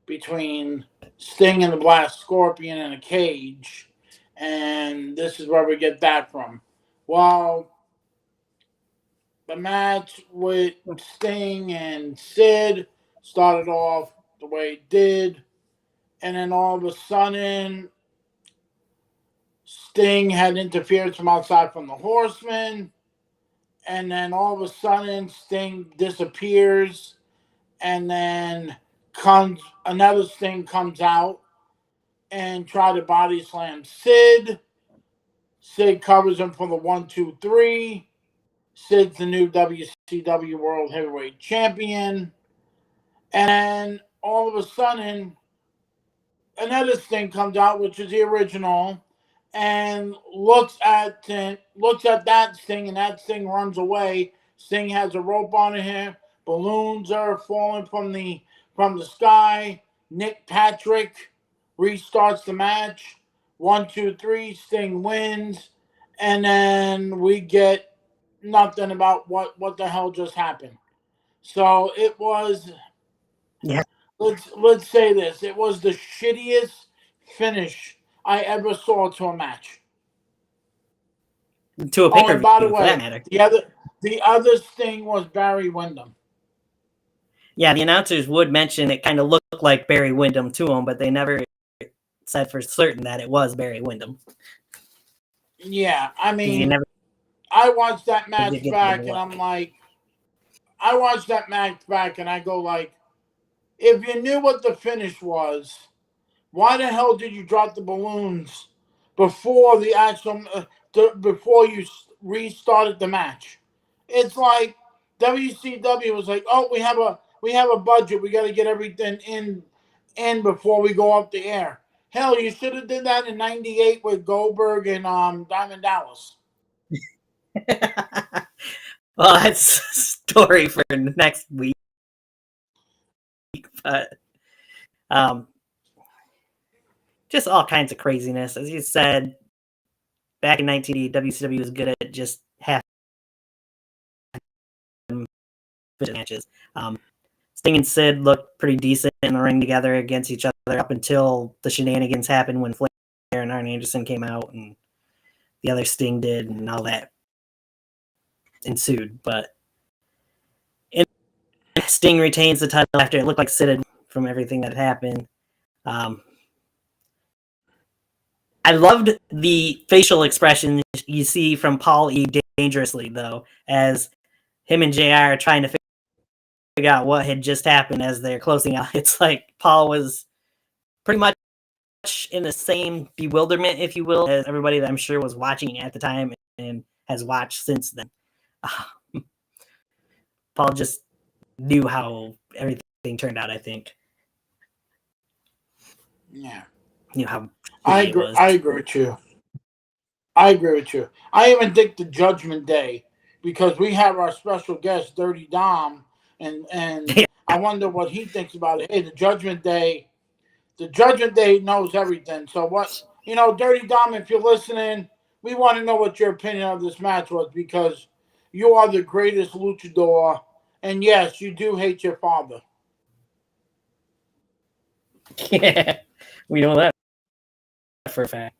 B: between Sting and the Black Scorpion in a cage, and this is where we get that from. Well, the match with Sting and Sid started off the way it did, and then all of a sudden, Sting had interference from outside from the Horsemen, and then all of a sudden, Sting disappears, and then another Sting comes out and try to body slam Sid. Sid covers him for the 1-2-3. Sid's the new WCW World Heavyweight Champion. And then all of a sudden, another Sting comes out, which is the original, and looks at that Sting, and that Sting runs away. Sting has a rope on him. Balloons are falling from the sky. Nick Patrick restarts the match. 1-2-3. Sting wins, and then we get nothing about what the hell just happened. So it was.
A: Yeah.
B: Let's say this: it was the shittiest finish I ever saw to a match.
A: To a pay-per-view,
B: and by the
A: for that
B: way,
A: matter.
B: the other Sting was Barry Windham.
A: Yeah, the announcers would mention it kind of looked like Barry Windham to him, but they never said for certain that it was Barry Windham.
B: Yeah, I mean, I watched that match back, and I'm like, I watched that match back, and I go like, if you knew what the finish was, why the hell did you drop the balloons before the actual before you restarted the match? It's like WCW was like, oh, we have a budget, we got to get everything in before we go up the air. Hell, you should have did that in '98 with Goldberg and Diamond Dallas.
A: Well, that's a story for next week. But just all kinds of craziness. As you said, back in 1980, WCW was good at just half matches. Sting and Sid looked pretty decent in the ring together against each other up until the shenanigans happened when Flair and Arn Anderson came out and the other Sting did, and all that ensued. But Sting retains the title after it looked like Sid had from everything that happened. I loved the facial expression you see from Paul E. Dangerously, though, as him and JR are trying to figure out what had just happened as they're closing out. It's like Paul was pretty much in the same bewilderment, if you will, as everybody that I'm sure was watching at the time and has watched since then. Paul just knew how everything turned out, I think.
B: Yeah.
A: You know how
B: I
A: shitty it
B: agree.
A: was.
B: I agree with you. I agree with you. I even think the Judgment Day, because we have our special guest, Dirty Dom, and
A: Yeah.
B: I wonder what he thinks about it. Hey, the Judgment Day knows everything. So what, Dirty Dom, if you're listening, we want to know what your opinion of this match was, because you are the greatest luchador, and yes, you do hate your father.
A: Yeah, we know that for a fact.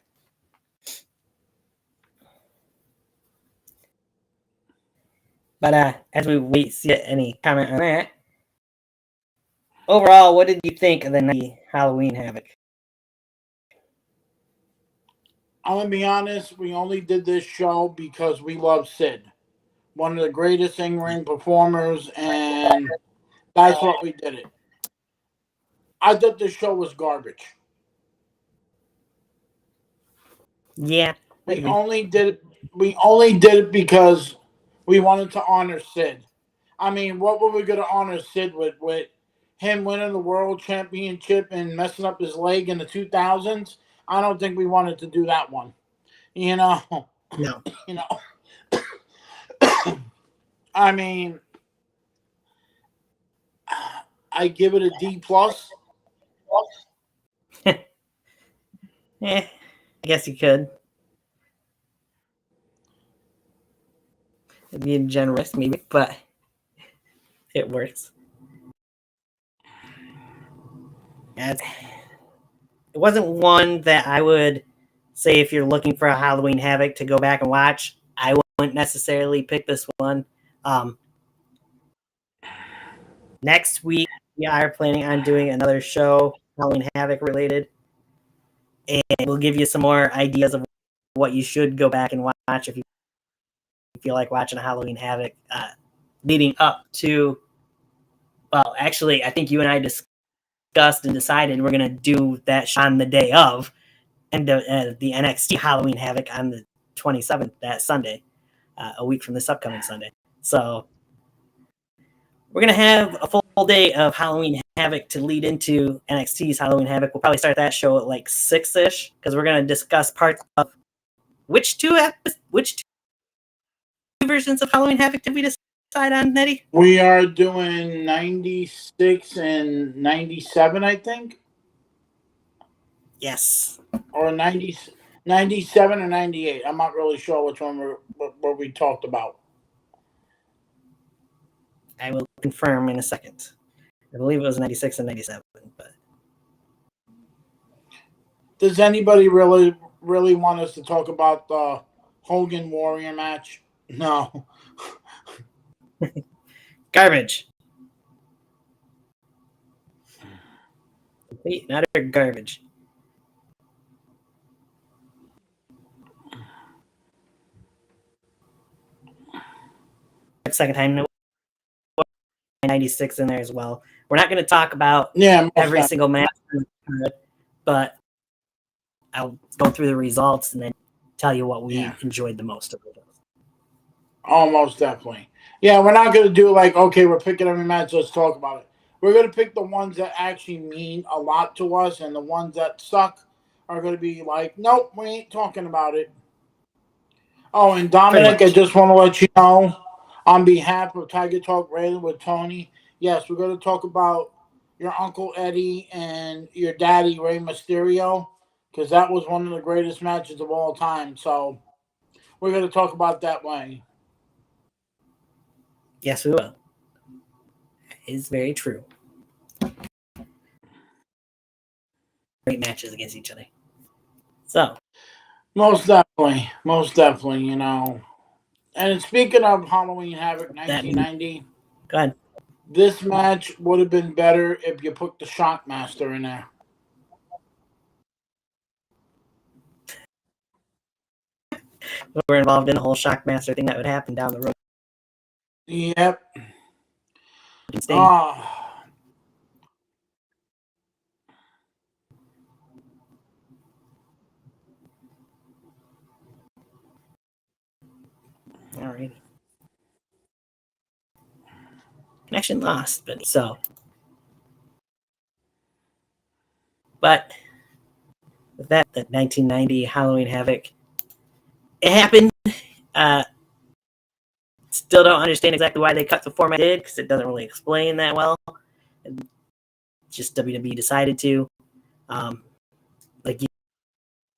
A: But as we wait, see any comment on that. Overall, what did you think of the Halloween Havoc?
B: I'm going to be honest, we only did this show because we love Sid, one of the greatest in-ring performers, and that's what we did it. I thought this show was garbage.
A: Yeah,
B: We only did it because we wanted to honor Sid. I mean, what were we going to honor Sid with him winning the world championship and messing up his leg in the 2000s? I don't think we wanted to do that one.
A: no.
B: You know. I mean, I give it a D plus.
A: I guess you could. Being generous, maybe, but it works. It wasn't one that I would say if you're looking for a Halloween Havoc to go back and watch. I wouldn't necessarily pick this one. Next week, we are planning on doing another show, Halloween Havoc related, and we'll give you some more ideas of what you should go back and watch if you feel like watching a Halloween Havoc leading up to. Well, actually, I think you and I discussed and decided we're going to do that on the day of, and the NXT Halloween Havoc on the 27th, that Sunday, a week from this upcoming Sunday. So we're going to have a full day of Halloween Havoc to lead into NXT's Halloween Havoc. We'll probably start that show at like 6-ish, because we're going to discuss parts of which two versions of Halloween Havoc did we decide on, Nettie?
B: We are doing 96 and 97, I think.
A: Yes.
B: Or 97 or 98. I'm not really sure which one what we talked about.
A: I will confirm in a second. I believe it was 96 and 97. But
B: does anybody really want us to talk about the Hogan Warrior match? No.
A: Garbage. Complete and utter garbage. Second time, 96 in there as well. We're not going to talk about every single match, but I'll go through the results and then tell you what we enjoyed the most of it.
B: Almost definitely. Yeah, we're not going to do like, okay, we're picking every match, let's talk about it. We're going to pick the ones that actually mean a lot to us, and the ones that suck are going to be like, nope, we ain't talking about it. Oh, and Dominic, I just want to let you know, on behalf of Tiger Talk Radio with Tony, yes, we're going to talk about your Uncle Eddie and your daddy, Rey Mysterio, because that was one of the greatest matches of all time. So we're going to talk about that way.
A: Yes, we will. That is very true. Great matches against each other. So.
B: Most definitely, you know. And speaking of Halloween Havoc 1990,
A: go ahead.
B: This match would have been better if you put the Shockmaster in there.
A: We're involved in the whole Shockmaster thing that would happen down the road.
B: Yep.
A: Alrighty. Connection lost, but so. But with that, the 1990 Halloween Havoc. It happened. Still don't understand exactly why they cut the format they did, because it doesn't really explain that well. Just WWE decided to. Like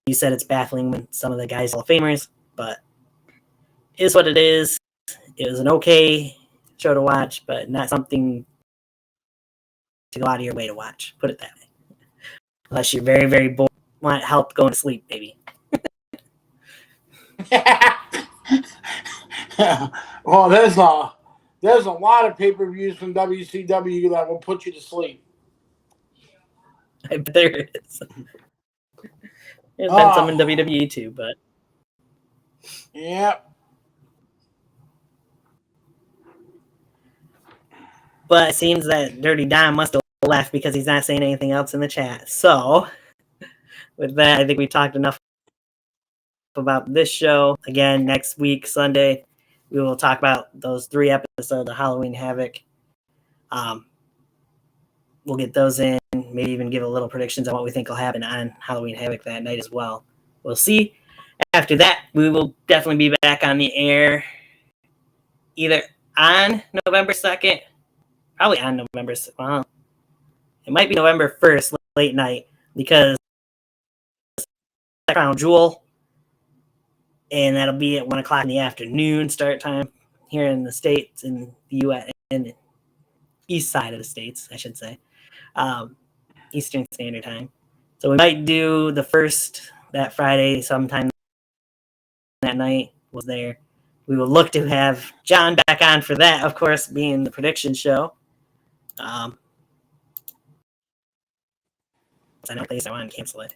A: you said, it's baffling when some of the guys are Hall of Famers, but it is what it is. It was an okay show to watch, but not something to go out of your way to watch. Put it that way. Unless you're very, very bored, want help going to sleep, maybe.
B: Well, there's a lot of pay-per-views from WCW that will put you to sleep.
A: I bet there is. There's been some in WWE too, but
B: yep.
A: But it seems that Dirty Dom must have left because he's not saying anything else in the chat. So, with that, I think we talked enough about this show. Again, next week, Sunday, we will talk about those 3 episodes of Halloween Havoc. We'll get those in, maybe even give a little predictions on what we think will happen on Halloween Havoc that night as well. We'll see. After that, we will definitely be back on the air either on November 2nd, probably on November 2nd. Well, it might be November 1st, late night, because Crown Jewel, and that'll be at 1 o'clock in the afternoon start time here in the States, in the U.S., in east side of the States, I should say, Eastern Standard Time. So we might do the first that Friday sometime that night was there. We will look to have John back on for that, of course, being the prediction show. I know place I want to cancel it.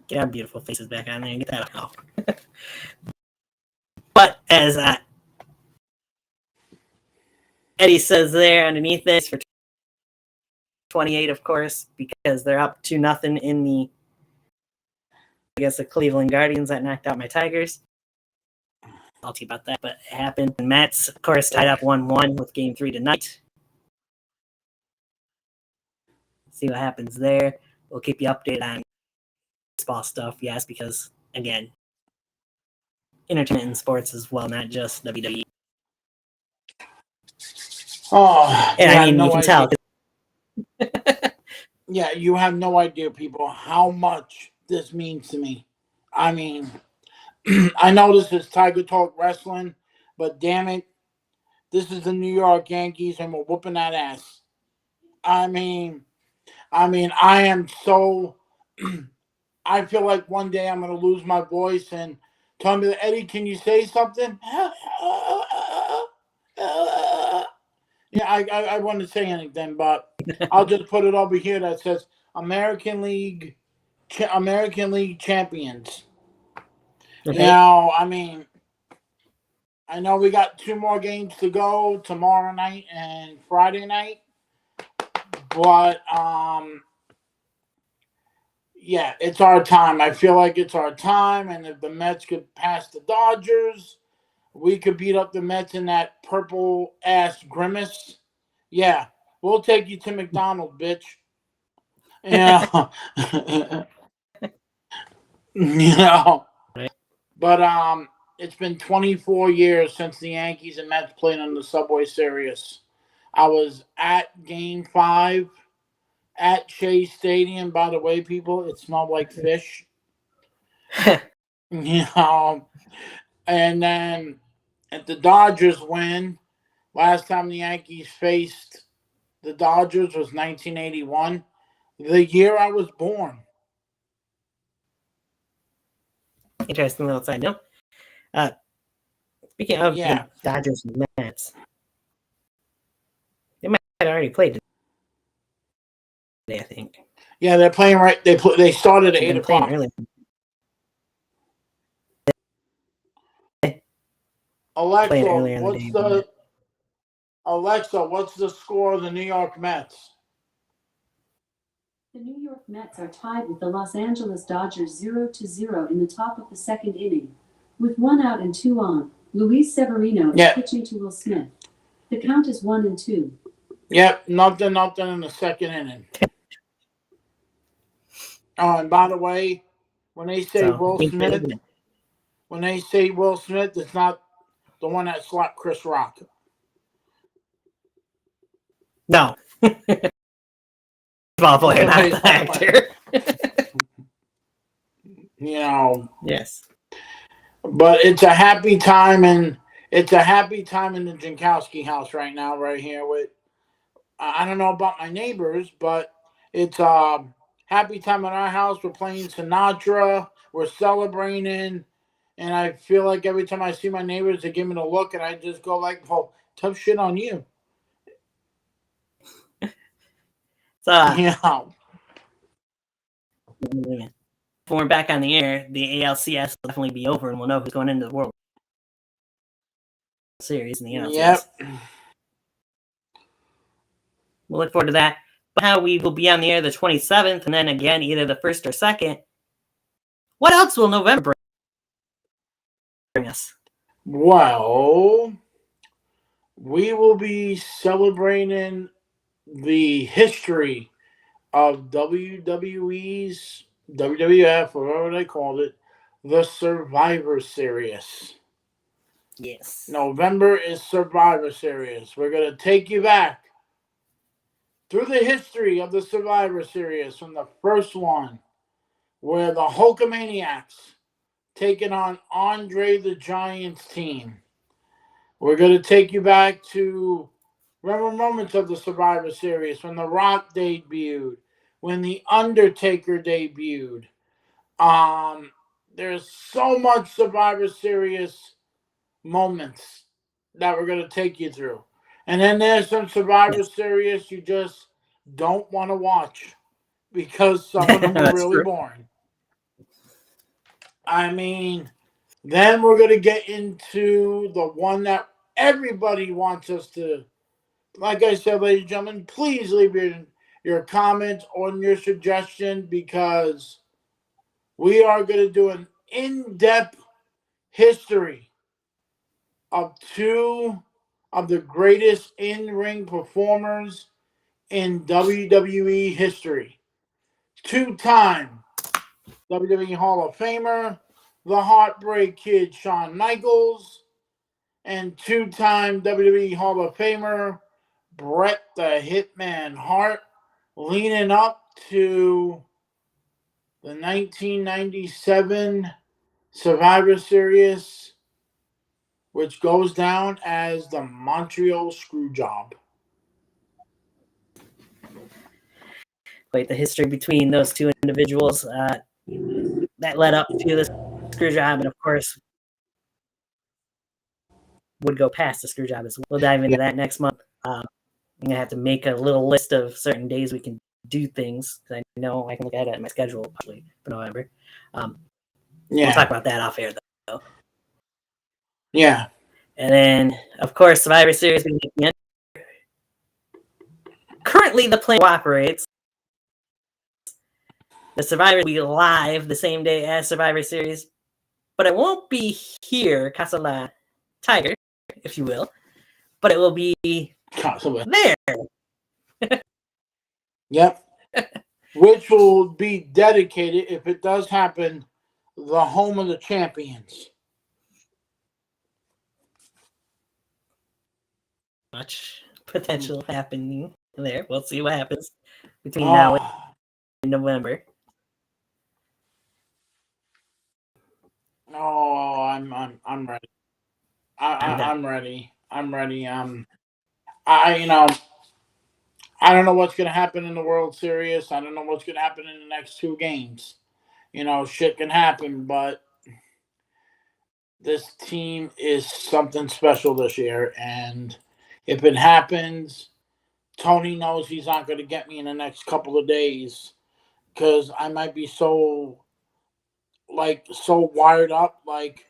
A: Get our beautiful faces back on there and get that off. But as Eddie says there underneath this for 28, of course, because they're up 2-0 in the, I guess, the Cleveland Guardians that knocked out my Tigers. Salty about that, but it happened. And Mets, of course, tied up 1-1 with Game 3 tonight. See what happens there. We'll keep you updated on baseball stuff, yes, because, again, entertainment and sports as well, not just WWE.
B: Oh,
A: and I mean, no you can tell.
B: Yeah, you have no idea, people, how much this means to me. I mean, I know this is Tiger Talk Wrestling, but damn it, this is the New York Yankees, and we're whooping that ass. I mean, I am so... I feel like one day I'm going to lose my voice and tell me, Eddie, can you say something? Yeah, I wouldn't say anything, but I'll just put it over here that says American League champions. Okay. Now, I mean, I know we got 2 more games to go tomorrow night and Friday night, but yeah, it's our time. I feel like it's our time, and if the Mets could pass the Dodgers, we could beat up the Mets in that purple-ass grimace. Yeah, we'll take you to McDonald's, bitch. Yeah. You know. But it's been 24 years since the Yankees and Mets played on the Subway Series. I was at Game 5 at Chase Stadium. By the way, people, it smelled like fish. You know. And then if the Dodgers win, last time the Yankees faced the Dodgers was 1981, the year I was born.
A: Interesting little side note. Speaking of the Dodgers and Mets, they might have already played today, I think.
B: Yeah, they're playing right. They started at 8 o'clock. Alexa, what's the score of the New York Mets?
C: The New York Mets are tied with the Los Angeles Dodgers 0-0 in the top of the 2nd inning. With 1 out and 2 on, Luis Severino is pitching to Will Smith. The count is 1-2.
B: Yep, nothing in the 2nd inning. Oh, and by the way, when they say
A: So,
B: Will Smith, it's not the one that slapped Chris Rock.
A: No. Baseball player, not the actor.
B: You know.
A: Yes.
B: But it's a happy time, and it's a happy time in the Jankowski house right now, right here. With I don't know about my neighbors, but it's a happy time in our house. We're playing Sinatra. We're celebrating. And I feel like every time I see my neighbors, they give me the look, and I just go like, "Well, tough shit on you."
A: So,
B: Yeah.
A: when we're back on the air, the ALCS will definitely be over, and we'll know who's going into the World Series in the ALCS.
B: Yep.
A: We'll look forward to that. But how we will be on the air the 27th, and then again either the 1st or 2nd. What else will November bring us?
B: Well, we will be celebrating the history of WWE's, WWF, whatever they called it, the Survivor Series.
A: Yes.
B: November is Survivor Series. We're going to take you back through the history of the Survivor Series from the first one, where the Hulkamaniacs taking on Andre the Giant's team. We're going to take you back to moments of the Survivor Series when The Rock debuted, when The Undertaker debuted. There's so much Survivor Series moments that we're going to take you through. And then there's some Survivor Series you just don't want to watch because some of them are really boring. I mean, then we're going to get into the one that everybody wants us to. Like I said, ladies and gentlemen, please leave your comments or your suggestion, because we are going to do an in-depth history of two of the greatest in-ring performers in WWE history. Two-time WWE Hall of Famer, the Heartbreak Kid Shawn Michaels, and two-time WWE Hall of Famer Bret the Hitman Hart, leading up to the 1997 Survivor Series, which goes down as the Montreal Screwjob.
A: Wait, the history between those two individuals that led up to the Screwjob, and of course would go past the Screwjob as well. We'll dive into that next month. I'm gonna have to make a little list of certain days we can do things, because I know I can look at it in my schedule possibly for November. We'll talk about that off air though.
B: Yeah.
A: And then, of course, Survivor Series. Currently, the plan operates. The Survivor will be live the same day as Survivor Series, but it won't be here, Casa La Tiger, if you will, but it will be there.
B: Yep. Which will be dedicated, if it does happen, the home of the champions.
A: Much potential happening there. We'll see what happens between now and November.
B: Oh, I'm ready. I'm ready. I'm ready. I don't know what's going to happen in the World Series. I don't know what's going to happen in the next two games. Shit can happen, but this team is something special this year. And if it happens, Tony knows he's not going to get me in the next couple of days, because I might be so wired up. Like,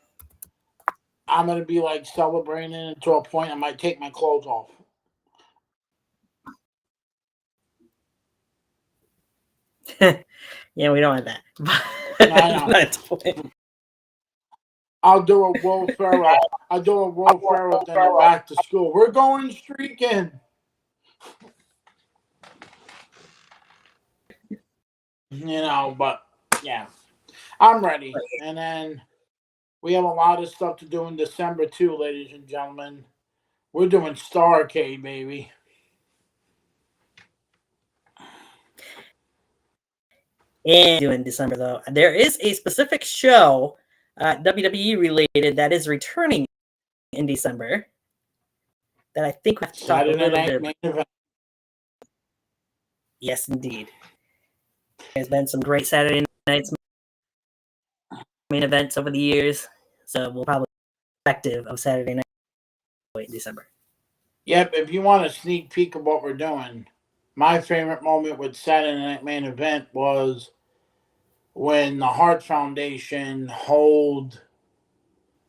B: I'm going to be like celebrating to a point I might take my clothes off.
A: Yeah, we don't want that.
B: I'll do a Will Ferrell. I'll do a Will Ferrell then back to school. We're going streaking. But yeah, I'm ready. And then we have a lot of stuff to do in December too, ladies and gentlemen. We're doing Starrcade, baby.
A: And in December, though, there is a specific show, WWE related, that is returning in December. That I think we have to talk a little bit about.
B: Main event.
A: Yes, indeed. There's been some great Saturday nights main events over the years, so we'll probably perspective of Saturday night in December.
B: Yep, if you want a sneak peek of what we're doing, my favorite moment with Saturday Night Main Event was when the Hart Foundation hold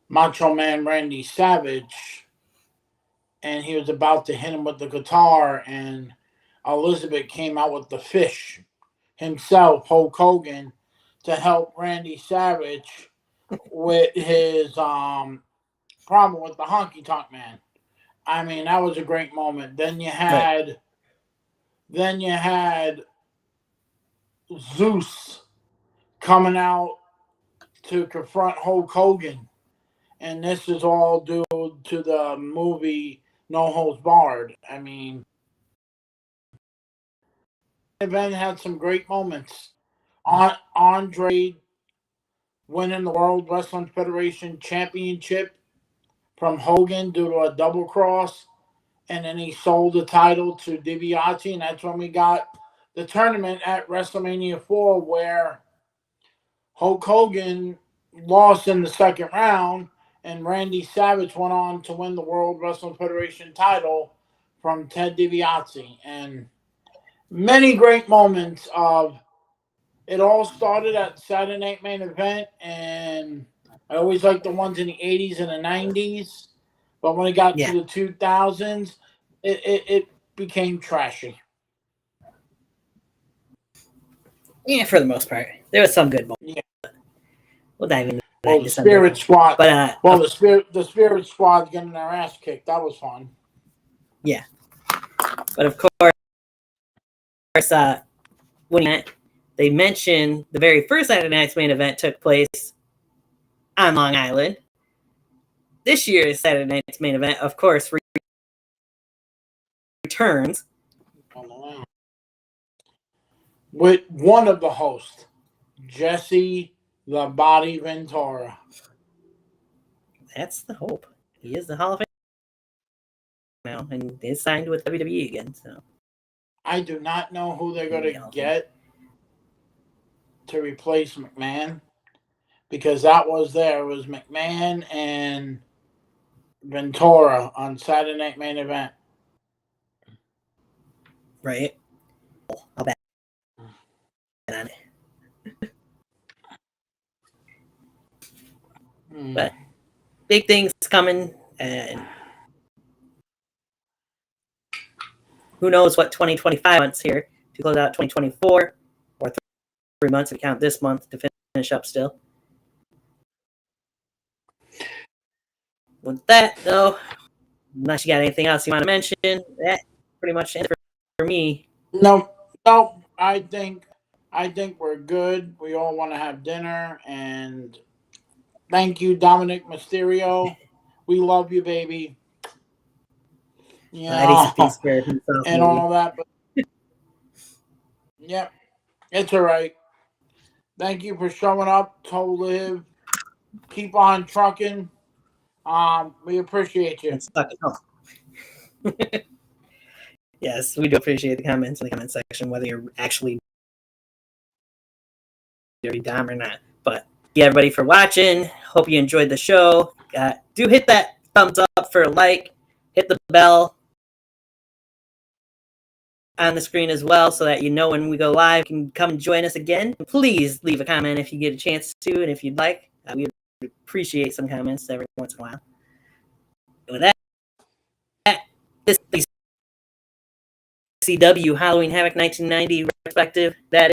B: Macho Man Randy Savage, and he was about to hit him with the guitar, and Elizabeth came out with the fish himself, Hulk Hogan, to help Randy Savage with his problem with the Honky Tonk Man. I mean, that was a great moment. Then you had Zeus coming out to confront Hulk Hogan. And this is all due to the movie No Holds Barred. I mean, the event had some great moments. Andre winning the World Wrestling Federation Championship from Hogan due to a double cross. And then he sold the title to DiBiase, and that's when we got the tournament at WrestleMania 4 where Hulk Hogan lost in the second round, and Randy Savage went on to win the World Wrestling Federation title from Ted DiBiase. And many great moments of it. All started at Saturday Night Main Event, and I always liked the ones in the 80s and the 90s. But when it got to the 2000s, it became trashy.
A: Yeah, for the most part. There was some good moments.
B: Yeah.
A: We'll dive into
B: that. The Spirit Squad.
A: But,
B: the Spirit Squad getting their ass kicked. That was fun.
A: Yeah. But of course, when they mentioned the very first Saturday Night's Main Event took place on Long Island. This year's Saturday Night's Main Event, of course, returns
B: with one of the hosts, Jesse the Body Ventura.
A: That's the hope. He is the Hall of Fame now, and is signed with WWE again. So
B: I do not know who they're going to get to replace McMahon, because that was there. It was McMahon and Ventura on Saturday Night Main Event.
A: Right. I'll bet on it. But big things coming, and who knows what 2025 months here to close out 2024, or 3 months if we count this month to finish up still. With that, though, unless you got anything else you want to mention, that pretty much ends for me.
B: No, I think we're good. We all want to have dinner, and thank you, Dominic Mysterio. We love you, baby. Yeah, and all that. But yep, it's all right. Thank you for showing up. To live. Keep on trucking. We appreciate you.
A: Yes, we do appreciate the comments in the comment section, whether you're actually Dirty Dom or not. But yeah, everybody for watching. Hope you enjoyed the show. Do hit that thumbs up for a like. Hit the bell on the screen as well, so that you know when we go live. You can come and join us again. Please leave a comment if you get a chance to, and if you'd like. We appreciate some comments every once in a while. With that, this WCW Halloween Havoc 1990 retrospective, that